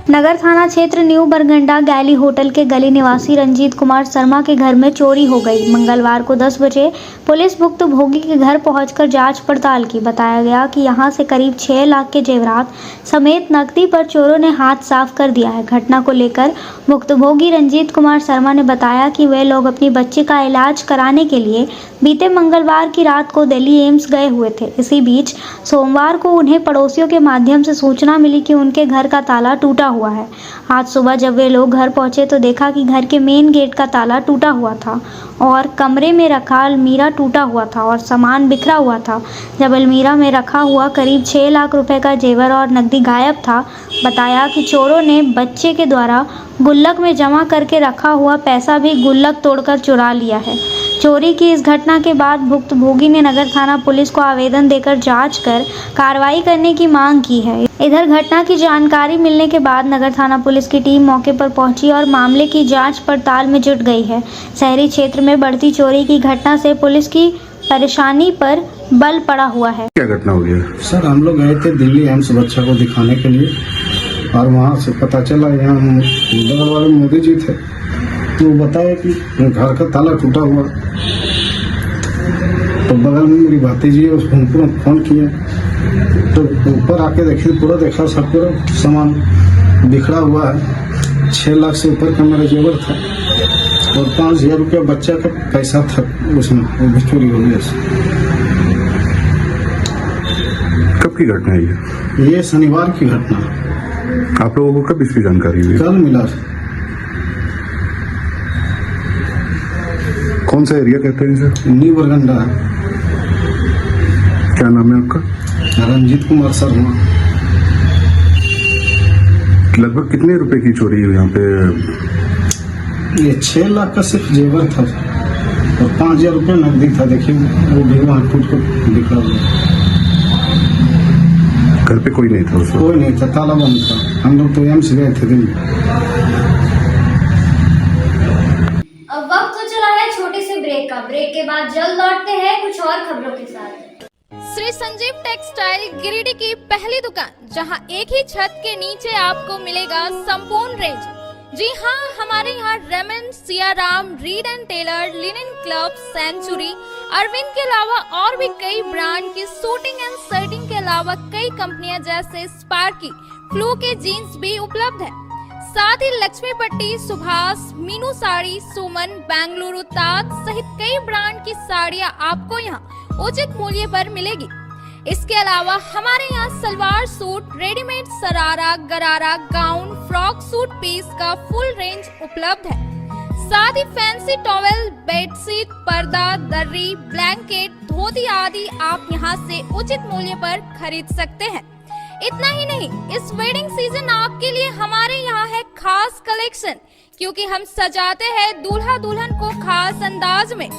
नगर थाना क्षेत्र न्यू बरगंडा गैली होटल के गली निवासी रंजीत कुमार शर्मा के घर में चोरी हो गई। मंगलवार को 10 बजे पुलिस भुक्तभोगी के घर पहुंचकर जांच पड़ताल की। बताया गया कि यहां से करीब 6 लाख के जेवरात समेत नकदी पर चोरों ने हाथ साफ कर दिया है। घटना को लेकर भुक्तभोगी रंजीत कुमार शर्मा ने बताया कि वे लोग अपनी बच्चे का इलाज कराने के लिए बीते मंगलवार की रात को दिल्ली एम्स गए हुए थे। इसी बीच सोमवार को उन्हें पड़ोसियों के माध्यम से सूचना मिली कि उनके घर का ताला टूटा हुआ है। आज सुबह जब वे लोग घर पहुंचे तो देखा कि घर के मेन गेट का ताला टूटा हुआ था और कमरे में रखा अलमीरा टूटा हुआ था और सामान बिखरा हुआ था। जब अलमीरा में रखा हुआ करीब 6 लाख रुपए का जेवर और नकदी गायब था। बताया कि चोरों ने बच्चे के द्वारा गुल्लक में जमा करके रखा हुआ पैसा भी गुल्लक तोड़कर चुरा लिया है। चोरी की इस घटना के बाद भुक्तभोगी ने नगर थाना पुलिस को आवेदन देकर जांच कर कार्रवाई करने की मांग की है। इधर घटना की जानकारी मिलने के बाद नगर थाना पुलिस की टीम मौके पर पहुंची और मामले की जांच पड़ताल में जुट गई है। शहरी क्षेत्र में बढ़ती चोरी की घटना से पुलिस की परेशानी पर बल पड़ा हुआ है। क्या घटना हो गया? सर हम लोग गए थे दिल्ली एम्स बच्चा को दिखाने के लिए और वहाँ से पता चला यहाँ बगल वाले मोदी जी थे तो बताया कि घर का ताला टूटा हुआ। तो बगल में मेरी भतीजी है, उनको फोन किया तो ऊपर आके देखिए पूरा देखा सब पूरा सामान बिखरा हुआ है। 6 लाख से ऊपर का मेरा जेवर था और 5,000 रुपया बच्चा का पैसा था, उसमें वो भी चोरी हो गया। कब की घटना है ये शनिवार की घटना। आप लोगों को कब इसकी जानकारी हुई? कल मिला। कौन सा एरिया कहते हैं सर? न्यू बरगंडा। क्या नाम है आपका? रंजीत कुमार शर्मा। लगभग कितने रुपए की चोरी हुई यहाँ पे? ये 6 लाख का सिर्फ जेवर था और 5,000 रुपये नकदी था। देखिए वो भी वहाँ टूट कर बिखरा हुआ। घर पे कोई नहीं था उस वक्त? कोई नहीं था, ताला बंद था। हम लोग तो एम्स गए थे दिल्ली। अब वक्त तो चला है छोटे से ब्रेक का। ब्रेक के बाद जल्द लौटते हैं कुछ और खबरों के साथ। श्री संजीव टेक्सटाइल गिरिडीह की पहली दुकान, जहां एक ही छत के नीचे आपको मिलेगा संपूर्ण रेंज। जी हाँ, हमारे यहाँ Raymond, Siyaram, Reid and Taylor, Linen Club, Century, Arvind के अलावा और भी कई ब्रांड की सूटिंग एंड शर्टिंग के अलावा कई कंपनियां जैसे स्पार्की, फ्लू के जीन्स भी उपलब्ध है। साथ ही लक्ष्मी पट्टी, सुभाष, मीनू साड़ी, सुमन, बेंगलुरु ताज सहित कई ब्रांड की साड़ियां आपको यहाँ उचित मूल्य पर मिलेगी। इसके अलावा हमारे यहाँ सलवार सूट, रेडीमेड सरारा, गरारा, गाउन, फ्रॉक सूट पीस का फुल रेंज उपलब्ध है। साथ ही फैंसी टॉवेल, बेडशीट, पर्दा, दर्री, ब्लैंकेट, धोती आदि आप यहाँ से उचित मूल्य पर खरीद सकते हैं। इतना ही नहीं, इस वेडिंग सीजन आपके लिए हमारे यहाँ है खास कलेक्शन, क्योंकि हम सजाते हैं दूल्हा दुल्हन को खास अंदाज में।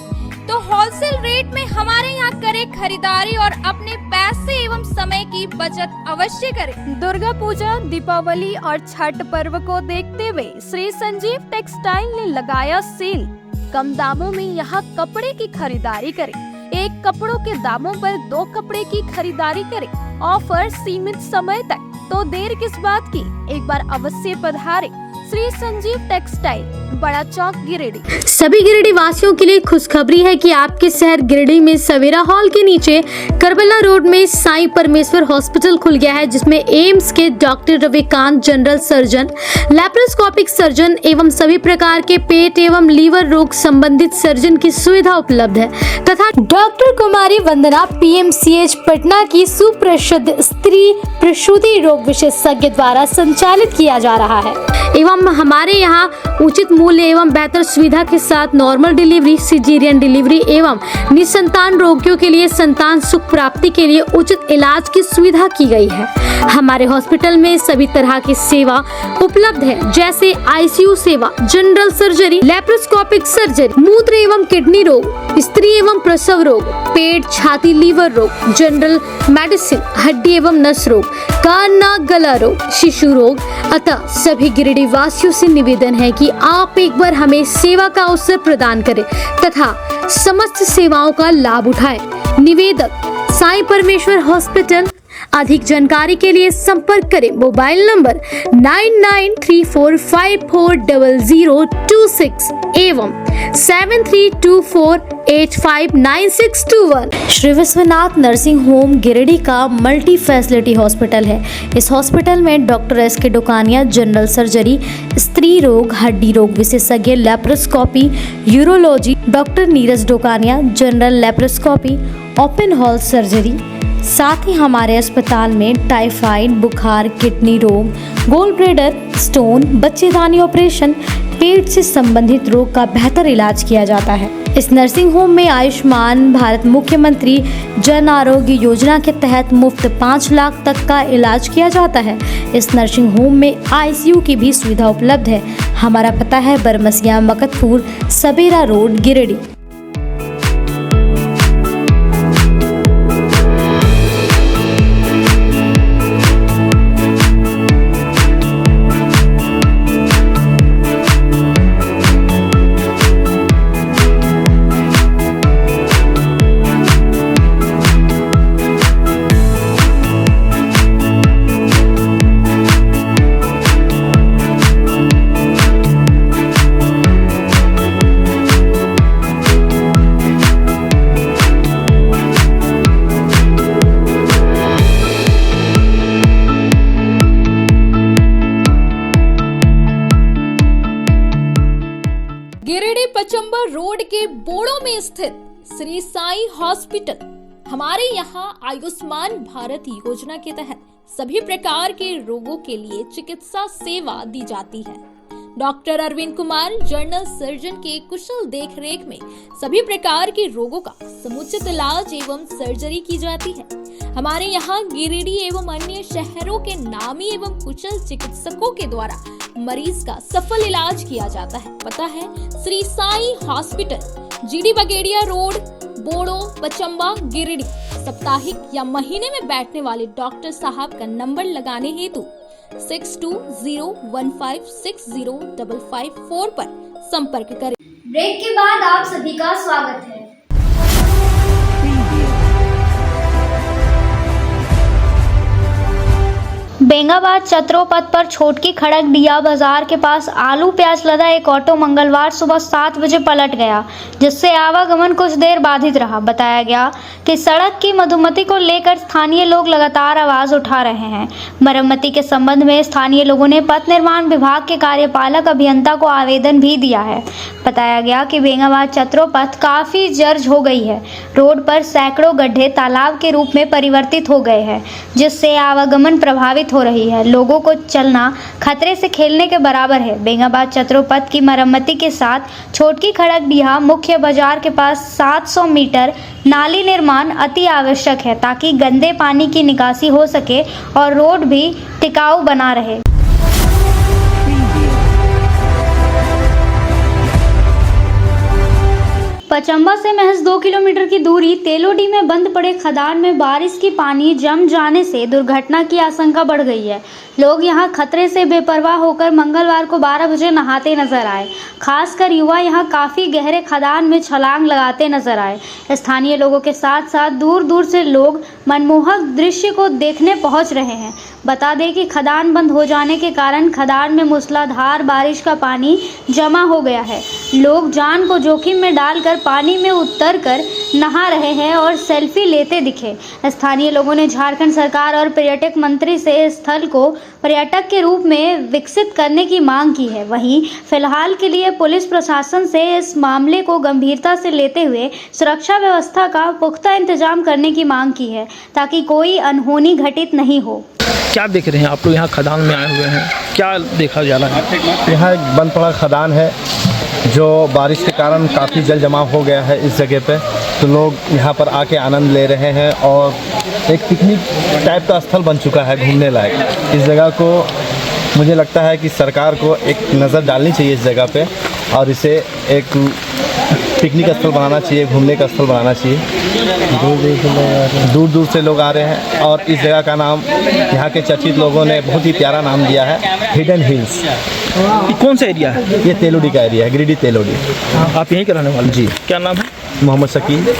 तो होलसेल रेट में हमारे यहाँ करें खरीदारी और अपने पैसे एवं समय की बचत अवश्य करें। दुर्गा पूजा, दीपावली और छठ पर्व को देखते हुए श्री संजीव टेक्सटाइल ने लगाया सेल। कम दामों में यहाँ कपड़े की खरीदारी करें। एक कपड़ों के दामों पर 2 कपड़े की खरीदारी करें। ऑफर सीमित समय तक, तो देर किस बात की, एक बार अवश्य पधारें। श्री संजीव टेक्सटाइल, बड़ा चौक, गिरिडीह। सभी गिरिडीह वासियों के लिए खुशखबरी है कि आपके शहर गिरिडीह में सवेरा हॉल के नीचे करबला रोड में साईं परमेश्वर हॉस्पिटल खुल गया है, जिसमें एम्स के doctor Ravikant, general surgeon, laparoscopic surgeon एवं सभी प्रकार के पेट एवं लीवर रोग संबंधित सर्जन की सुविधा उपलब्ध है तथा डॉक्टर कुमारी वंदना PMCH पटना की सुप्रसिद्ध स्त्री प्रसूति रोग विशेषज्ञ द्वारा संचालित किया जा रहा है। एवं हमारे यहाँ उचित मूल्य एवं बेहतर सुविधा के साथ नॉर्मल डिलीवरी, सिजेरियन डिलीवरी एवं निसंतान रोगियों के लिए संतान सुख प्राप्ति के लिए उचित इलाज की सुविधा की गई है। हमारे हॉस्पिटल में सभी तरह की सेवा उपलब्ध है, जैसे ICU सेवा, जनरल सर्जरी, लैप्रोस्कोपिक सर्जरी, मूत्र एवं किडनी रोग, स्त्री एवं प्रसव रोग, पेट, छाती, लीवर रोग, जनरल मेडिसिन, हड्डी एवं नस रोग, कान, नाक, गला रोग, शिशु रोग। अतः सभी गिरिडीह वासियों से निवेदन है कि आप एक बार हमें सेवा का अवसर प्रदान करें तथा समस्त सेवाओं का लाभ उठाएं। निवेदक साईं परमेश्वर हॉस्पिटल। अधिक जानकारी के लिए संपर्क करें मोबाइल नंबर 9934540026 एवं 7324859621। श्री विश्वनाथ नर्सिंग होम गिरिडीह का मल्टी फैसिलिटी हॉस्पिटल है। इस हॉस्पिटल में doctor SK Dokania, general surgery, स्त्री रोग, हड्डी रोग विशेषज्ञ, laparoscopy, urology, doctor Neeraj Dokania, general laparoscopy, open hall surgery. साथ ही हमारे अस्पताल में टाइफाइड, बुखार, किडनी रोग, गोल ब्लैडर स्टोन, बच्चेदानी ऑपरेशन, पेट से संबंधित रोग का बेहतर इलाज किया जाता है। इस नर्सिंग होम में आयुष्मान भारत मुख्यमंत्री जन आरोग्य योजना के तहत मुफ्त 5 लाख तक का इलाज किया जाता है। इस नर्सिंग होम में ICU की भी सुविधा उपलब्ध है। हमारा पता है बरमसिया, मकतपुर, सवेरा रोड, गिरिडीह। पचंबा रोड के बोड़ो में स्थित श्री साईं हॉस्पिटल। हमारे यहाँ आयुष्मान भारत योजना के तहत सभी प्रकार के रोगों के लिए चिकित्सा सेवा दी जाती है। Doctor Arvind Kumar, general surgeon के कुशल देखरेख में सभी प्रकार के रोगों का समुचित इलाज एवं सर्जरी की जाती है। हमारे यहाँ गिरिडीह एवं अन्य शहरों के नामी एवं कुशल चिकित्सकों के द्वारा मरीज का सफल इलाज किया जाता है। पता है श्री साईं हॉस्पिटल, GD बगेड़िया रोड, बोड़ो, पचंबा, गिरिडीह। साप्ताहिक या महीने में बैठने वाले डॉक्टर साहब का नंबर लगाने हेतु 6201560554 पर संपर्क करें। ब्रेक के बाद आप सभी का स्वागत है। बेंगाबाद चतरो पथ पर छोटकी खड़गडिया बाजार के पास आलू प्याज लदा एक ऑटो मंगलवार सुबह 7 बजे पलट गया, जिससे आवागमन कुछ देर बाधित रहा। बताया गया कि सड़क की मरम्मती को लेकर स्थानीय लोग लगातार आवाज उठा रहे हैं। मरम्मती के संबंध में स्थानीय लोगों ने पथ निर्माण विभाग के कार्यपालक अभियंता को आवेदन भी दिया है। बताया गया कि बेंगाबाद चतरो पथ काफी जर्ज हो गई है। रोड पर सैकड़ों गड्ढे तालाब के रूप में परिवर्तित हो गए हैं, जिससे आवागमन प्रभावित हो रही है। लोगों को चलना खतरे से खेलने के बराबर है। बेंगाबाद चतरो पथ की मरम्मती के साथ छोटकी खड़गडिया मुख्य बाजार के पास 700 मीटर नाली निर्माण अति आवश्यक है, ताकि गंदे पानी की निकासी हो सके और रोड भी टिकाऊ बना रहे। पचम्बा से महज 2 किलोमीटर की दूरी तेलोडी में बंद पड़े खदान में बारिश की पानी जम जाने से दुर्घटना की आशंका बढ़ गई है। लोग यहां खतरे से बेपरवाह होकर मंगलवार को 12 बजे नहाते नजर आए। खासकर युवा यहां काफी गहरे खदान में छलांग लगाते नजर आए। स्थानीय लोगों के साथ साथ दूर दूर से लोग मनमोहक दृश्य को देखने पहुंच रहे हैं। बता दें कि खदान बंद हो जाने के कारण खदान में मूसलाधार बारिश का पानी जमा हो गया है। लोग जान को जोखिम में डालकर पानी में उतरकर नहा रहे हैं और सेल्फी लेते दिखे। स्थानीय लोगों ने झारखंड सरकार और पर्यटक मंत्री से स्थल को पर्यटक के रूप में विकसित करने की मांग की है। वहीं फिलहाल के लिए पुलिस प्रशासन से इस मामले को गंभीरता से लेते हुए सुरक्षा व्यवस्था का पुख्ता इंतजाम करने की मांग की है, ताकि कोई अनहोनी घटित नहीं हो। क्या देख रहे हैं आप लोग? यहाँ खदान में आए हुए हैं, क्या देखा जा रहा है? यहाँ एक बंद पड़ा खदान है जो बारिश के कारण काफ़ी जल जमाव हो गया है इस जगह पे, तो लोग यहाँ पर आके आनंद ले रहे हैं और एक पिकनिक टाइप का स्थल बन चुका है घूमने लायक। इस जगह को मुझे लगता है कि सरकार को एक नज़र डालनी चाहिए इस जगह पे और इसे एक पिकनिक स्थल बनाना चाहिए, घूमने का स्थल बनाना चाहिए। दूर दूर से लोग आ रहे हैं और इस जगह का नाम यहाँ के चर्चित लोगों ने बहुत ही प्यारा नाम दिया है, हिडन हिल्स। ये कौन सा एरिया है? ये तेलोडी का एरिया है, गिरिडीह तेलोडी। आप यहीं के रहने वाले? जी। क्या नाम है? मोहम्मद शकील।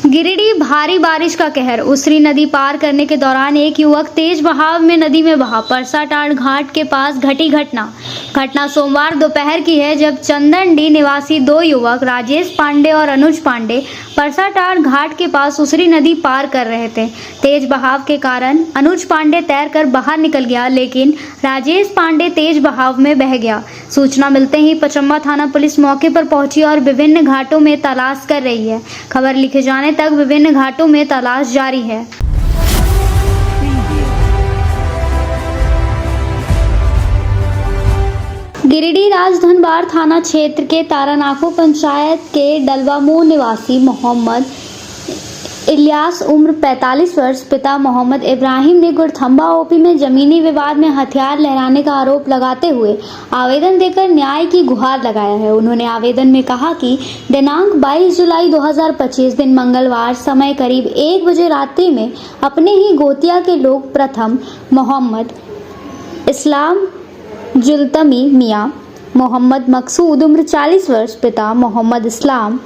गिरिडीह भारी बारिश का कहर। उसरी नदी पार करने के दौरान एक युवक तेज बहाव में नदी में बहा। परसाटाड़ घाट के पास घटी घटना सोमवार दोपहर की है, जब चंदनडी निवासी 2 युवक राजेश पांडे और अनुज पांडे परसाटाड़ घाट के पास उसरी नदी पार कर रहे थे। तेज बहाव के कारण अनुज पांडे तैरकर बाहर निकल गया, लेकिन राजेश पांडे तेज बहाव में बह गया। सूचना मिलते ही पचम्बा थाना पुलिस मौके पर पहुंची और विभिन्न घाटों में तलाश कर रही है। खबर लिखे जाने तक विभिन्न घाटों में तलाश जारी है। गिरिडीह राजधनबार थाना क्षेत्र के तारानाको पंचायत के डलवामो निवासी मोहम्मद इलियास उम्र 45 वर्ष पिता मोहम्मद इब्राहिम ने गुड़थम्बा ओपी में जमीनी विवाद में हथियार लहराने का आरोप लगाते हुए आवेदन देकर न्याय की गुहार लगाया है। उन्होंने आवेदन में कहा कि दिनांक 22 जुलाई 2025 दिन मंगलवार समय करीब 1 बजे रात्रि में अपने ही गोतिया के लोग प्रथम मोहम्मद इस्लाम जुल्तमी मियाँ, मोहम्मद मकसूद उम्र 40 वर्ष पिता मोहम्मद इस्लाम,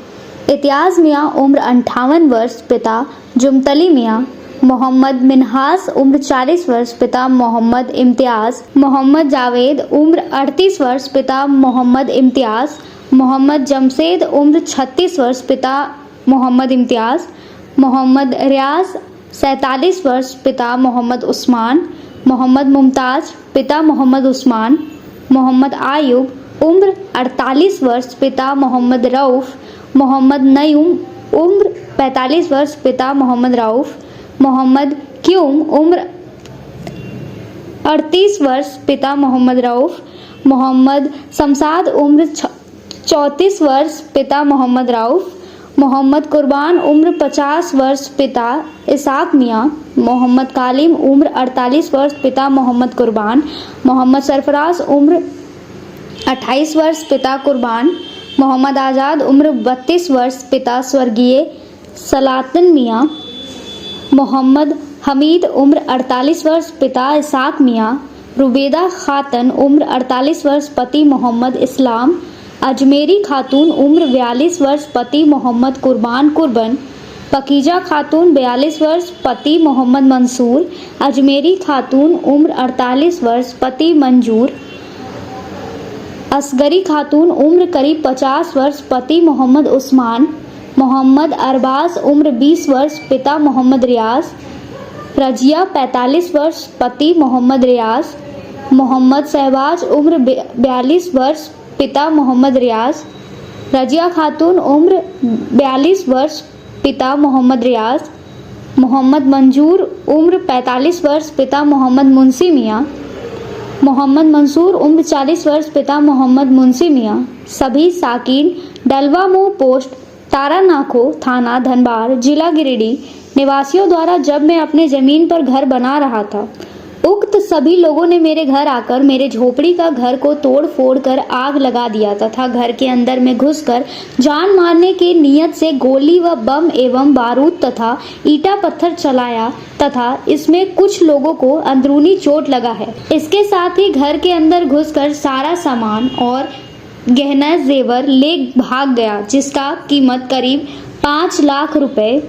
इतियाज मियाँ उम्र 58 वर्ष पिता जुमतली मियाँ, मोहम्मद मिनहास उम्र 40 वर्ष पिता मोहम्मद इम्तियाज, मोहम्मद जावेद उम्र 38 वर्ष पिता मोहम्मद इम्तियाज, मोहम्मद जमशेद उम्र 36 वर्ष पिता मोहम्मद इम्तियाज, मोहम्मद रियाज 47 वर्ष पिता मोहम्मद उस्मान, मोहम्मद मुमताज पिता मोहम्मद उस्मान, मोहम्मद आयुब उम्र 48 वर्ष पिता मोहम्मद रऊफ़, मोहम्मद नयूम उम्र 45 वर्ष पिता मोहम्मद रऊफ़, मोहम्मद क्यूम उम्र 38 वर्ष पिता मोहम्मद रऊफ़, मोहम्मद शमसाद उम्र 34 वर्ष पिता मोहम्मद रऊफ़, मोहम्मद कुर्बान उम्र 50 वर्ष पिता इसाक मियाँ, मोहम्मद कालिम उम्र 48 वर्ष पिता मोहम्मद कुर्बान, मोहम्मद सरफराज उम्र 28 वर्ष पिता कुर्बान, मोहम्मद आज़ाद उम्र 32 वर्ष पिता स्वर्गीय सलातन मियाँ, मोहम्मद हमीद उम्र 48 वर्ष पिता इसाक मियाँ, रुबेदा खातन उम्र 48 वर्ष पति मोहम्मद इस्लाम, अजमेरी खातून उम्र 42 वर्ष पति मोहम्मद कुर्बान कुर्बन, पकीजा खातून 42 वर्ष पति मोहम्मद मंसूर, अजमेरी खातून उम्र 48 वर्ष पति मंजूर, असगरी खातून उम्र करीब 50 वर्ष पति मोहम्मद उस्मान, मोहम्मद अरबाज उम्र 20 वर्ष पिता मोहम्मद रियाज, रजिया 45 वर्ष पति मोहम्मद रियाज, मोहम्मद शहबाज उम्र 42 वर्ष पिता मोहम्मद रियाज, रजिया खातून उम्र 42 वर्ष पिता मोहम्मद रियाज, मोहम्मद मंजूर उम्र 45 वर्ष पिता मोहम्मद मुंशी मियाँ, मोहम्मद मंसूर उम्र 40 वर्ष पिता मोहम्मद मुंशी मियाँ, सभी साकिन डलवा मुँह पोस्ट तारानाखो थाना धनबाद जिला गिरिडीह निवासियों द्वारा जब मैं अपने ज़मीन पर घर बना रहा था, उक्त सभी लोगों ने मेरे घर आकर मेरे झोपड़ी का घर को तोड़ फोड़ कर आग लगा दिया तथा घर के अंदर में घुसकर जान मारने की नियत से गोली व बम एवं बारूद तथा ईटा पत्थर चलाया तथा इसमें कुछ लोगों को अंदरूनी चोट लगा है। इसके साथ ही घर के अंदर घुसकर सारा सामान और गहना जेवर ले भाग गया, जिसका कीमत करीब 5 लाख रुपए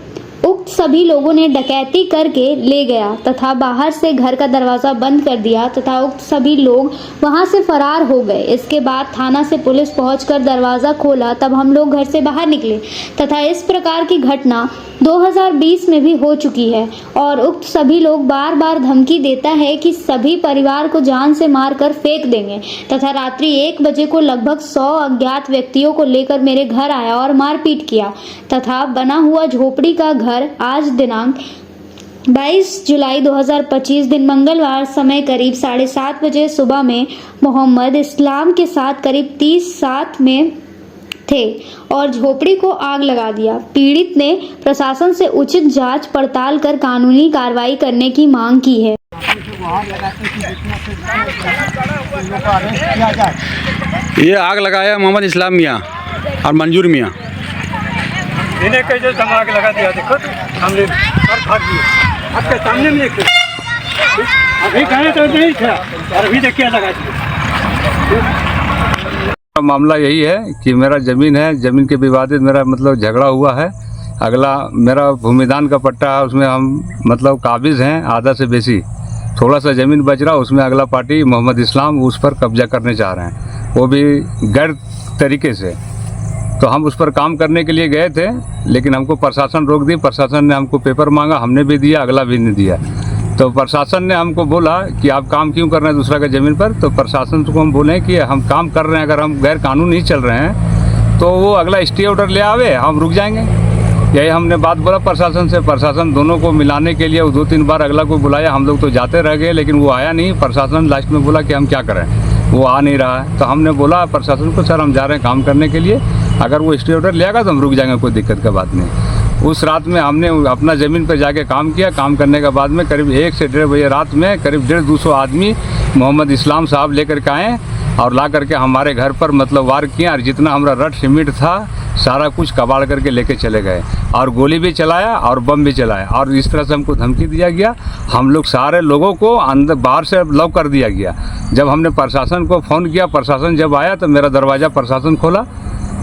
उक्त सभी लोगों ने डकैती करके ले गया तथा बाहर से घर का दरवाज़ा बंद कर दिया तथा उक्त सभी लोग वहां से फरार हो गए। इसके बाद थाना से पुलिस पहुंचकर दरवाज़ा खोला, तब हम लोग घर से बाहर निकले तथा इस प्रकार की घटना 2020 में भी हो चुकी है और उक्त सभी लोग बार बार धमकी देता है कि सभी परिवार को जान से मार कर फेंक देंगे तथा रात्रि 1 बजे को लगभग 100 अज्ञात व्यक्तियों को लेकर मेरे घर आया और मारपीट किया तथा बना हुआ झोपड़ी का घर आज दिनांक 22 जुलाई 2025 दिन मंगलवार समय करीब 7:30 बजे सुबह में मोहम्मद इस्लाम के साथ करीब 30 साथ में थे और झोपड़ी को आग लगा दिया। पीड़ित ने प्रशासन से उचित जांच पड़ताल कर कानूनी कार्रवाई करने की मांग की है। ये आग लगाया मोहम्मद इस्लाम मियाँ और मंजूर मियाँ। इन्हें कैसे आग लगा दिया, देखो तो सामने भाग दिए, आपके सामने में एक अभी कहे तो नहीं था और अभी देखिए लगा दिया। मामला यही है कि मेरा ज़मीन है, ज़मीन के विवादित मेरा मतलब झगड़ा हुआ है। अगला मेरा भूमिदान का पट्टा है, उसमें हम मतलब काबिज हैं आधा से बेसी, थोड़ा सा ज़मीन बच रहा, उसमें अगला पार्टी मोहम्मद इस्लाम उस पर कब्जा करने चाह रहे हैं, वो भी गैर तरीके से। तो हम उस पर काम करने के लिए गए थे, लेकिन हमको प्रशासन रोक दी। प्रशासन ने हमको पेपर मांगा, हमने भी दिया, अगला भी नहीं दिया। तो प्रशासन ने हमको बोला कि आप काम क्यों कर रहे हैं दूसरा का ज़मीन पर। तो प्रशासन को हम बोले कि हम काम कर रहे हैं, अगर हम गैर कानूनी चल रहे हैं तो वो अगला स्टे ऑर्डर ले आवे, हम रुक जाएंगे। यही हमने बात बोला प्रशासन से। प्रशासन दोनों को मिलाने के लिए 2-3 बार अगला को बुलाया, हम लोग तो जाते रह गए, लेकिन वो आया नहीं। प्रशासन लास्ट में बोला कि हम क्या करें, वो आ नहीं रहा है। तो हमने बोला प्रशासन को, सर हम जा रहे हैं काम करने के लिए, अगर वो स्टे ऑर्डर ले आएगा तो हम रुक जाएंगे, कोई दिक्कत का बात नहीं। उस रात में हमने अपना ज़मीन पर जाके काम किया। काम करने के बाद में करीब 1 से 1:30 बजे रात में करीब 150-200 आदमी मोहम्मद इस्लाम साहब लेकर के आए और ला करके हमारे घर पर मतलब वार किया और जितना हमारा रट सीमेंट था सारा कुछ कबाड़ करके लेके चले गए और गोली भी चलाया और बम भी चलाया और इस तरह से हमको धमकी दिया गया। हम लोग सारे लोगों को अंदर बाहर से लॉक कर दिया गया। जब हमने प्रशासन को फ़ोन किया, प्रशासन जब आया तो मेरा दरवाज़ा प्रशासन खोला।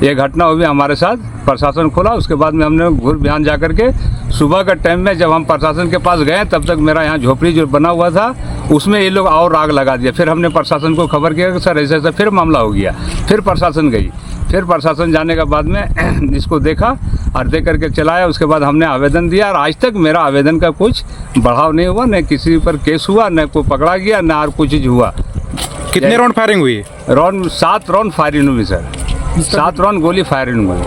ये घटना हुई हमारे साथ, प्रशासन खोला। उसके बाद में हमने घूर बिहान जा कर के सुबह का टाइम में जब हम प्रशासन के पास गए तब तक मेरा यहाँ झोपड़ी जो बना हुआ था उसमें ये लोग और आग लगा दिया। फिर हमने प्रशासन को खबर किया कि सर ऐसा ऐसा फिर मामला हो गया। फिर प्रशासन गई, फिर प्रशासन जाने के बाद में इसको देखा और देख करके चलाया। उसके बाद हमने आवेदन दिया और आज तक मेरा आवेदन का कुछ बढ़ाव नहीं हुआ, न किसी पर केस हुआ, न कोई पकड़ा गया, न और कुछ चीज़ हुआ। कितने राउंड फायरिंग हुई? 7 राउंड फायरिंग हुई सर, 7 राउंड गोली फायरिंग हुई।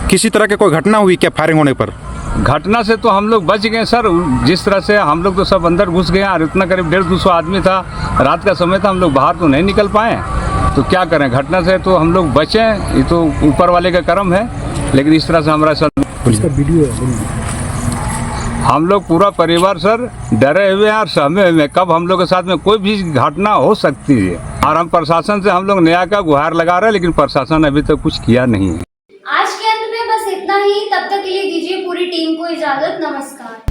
किसी तरह की कोई घटना हुई क्या फायरिंग होने पर? घटना से तो हम लोग बच गए सर। जिस तरह से हम लोग तो सब अंदर घुस गए और इतना करीब 150-200 आदमी था, रात का समय था, हम लोग बाहर तो नहीं निकल पाए। तो क्या करें, घटना से तो हम लोग बचे, ये तो ऊपर वाले का करम है। लेकिन इस तरह से हमारा साथ वीडियो है, हम लोग पूरा परिवार सर डरे हुए हैं और सहमे हुए हैं, कब हम लोग के साथ में कोई भी घटना हो सकती है। और हम प्रशासन से हम लोग न्याय का गुहार लगा रहे हैं, लेकिन प्रशासन अभी तक कुछ किया नहीं है। आज के अंत में बस इतना ही। तब तक के लिए दीजिए पूरी टीम को इजाजत। नमस्कार।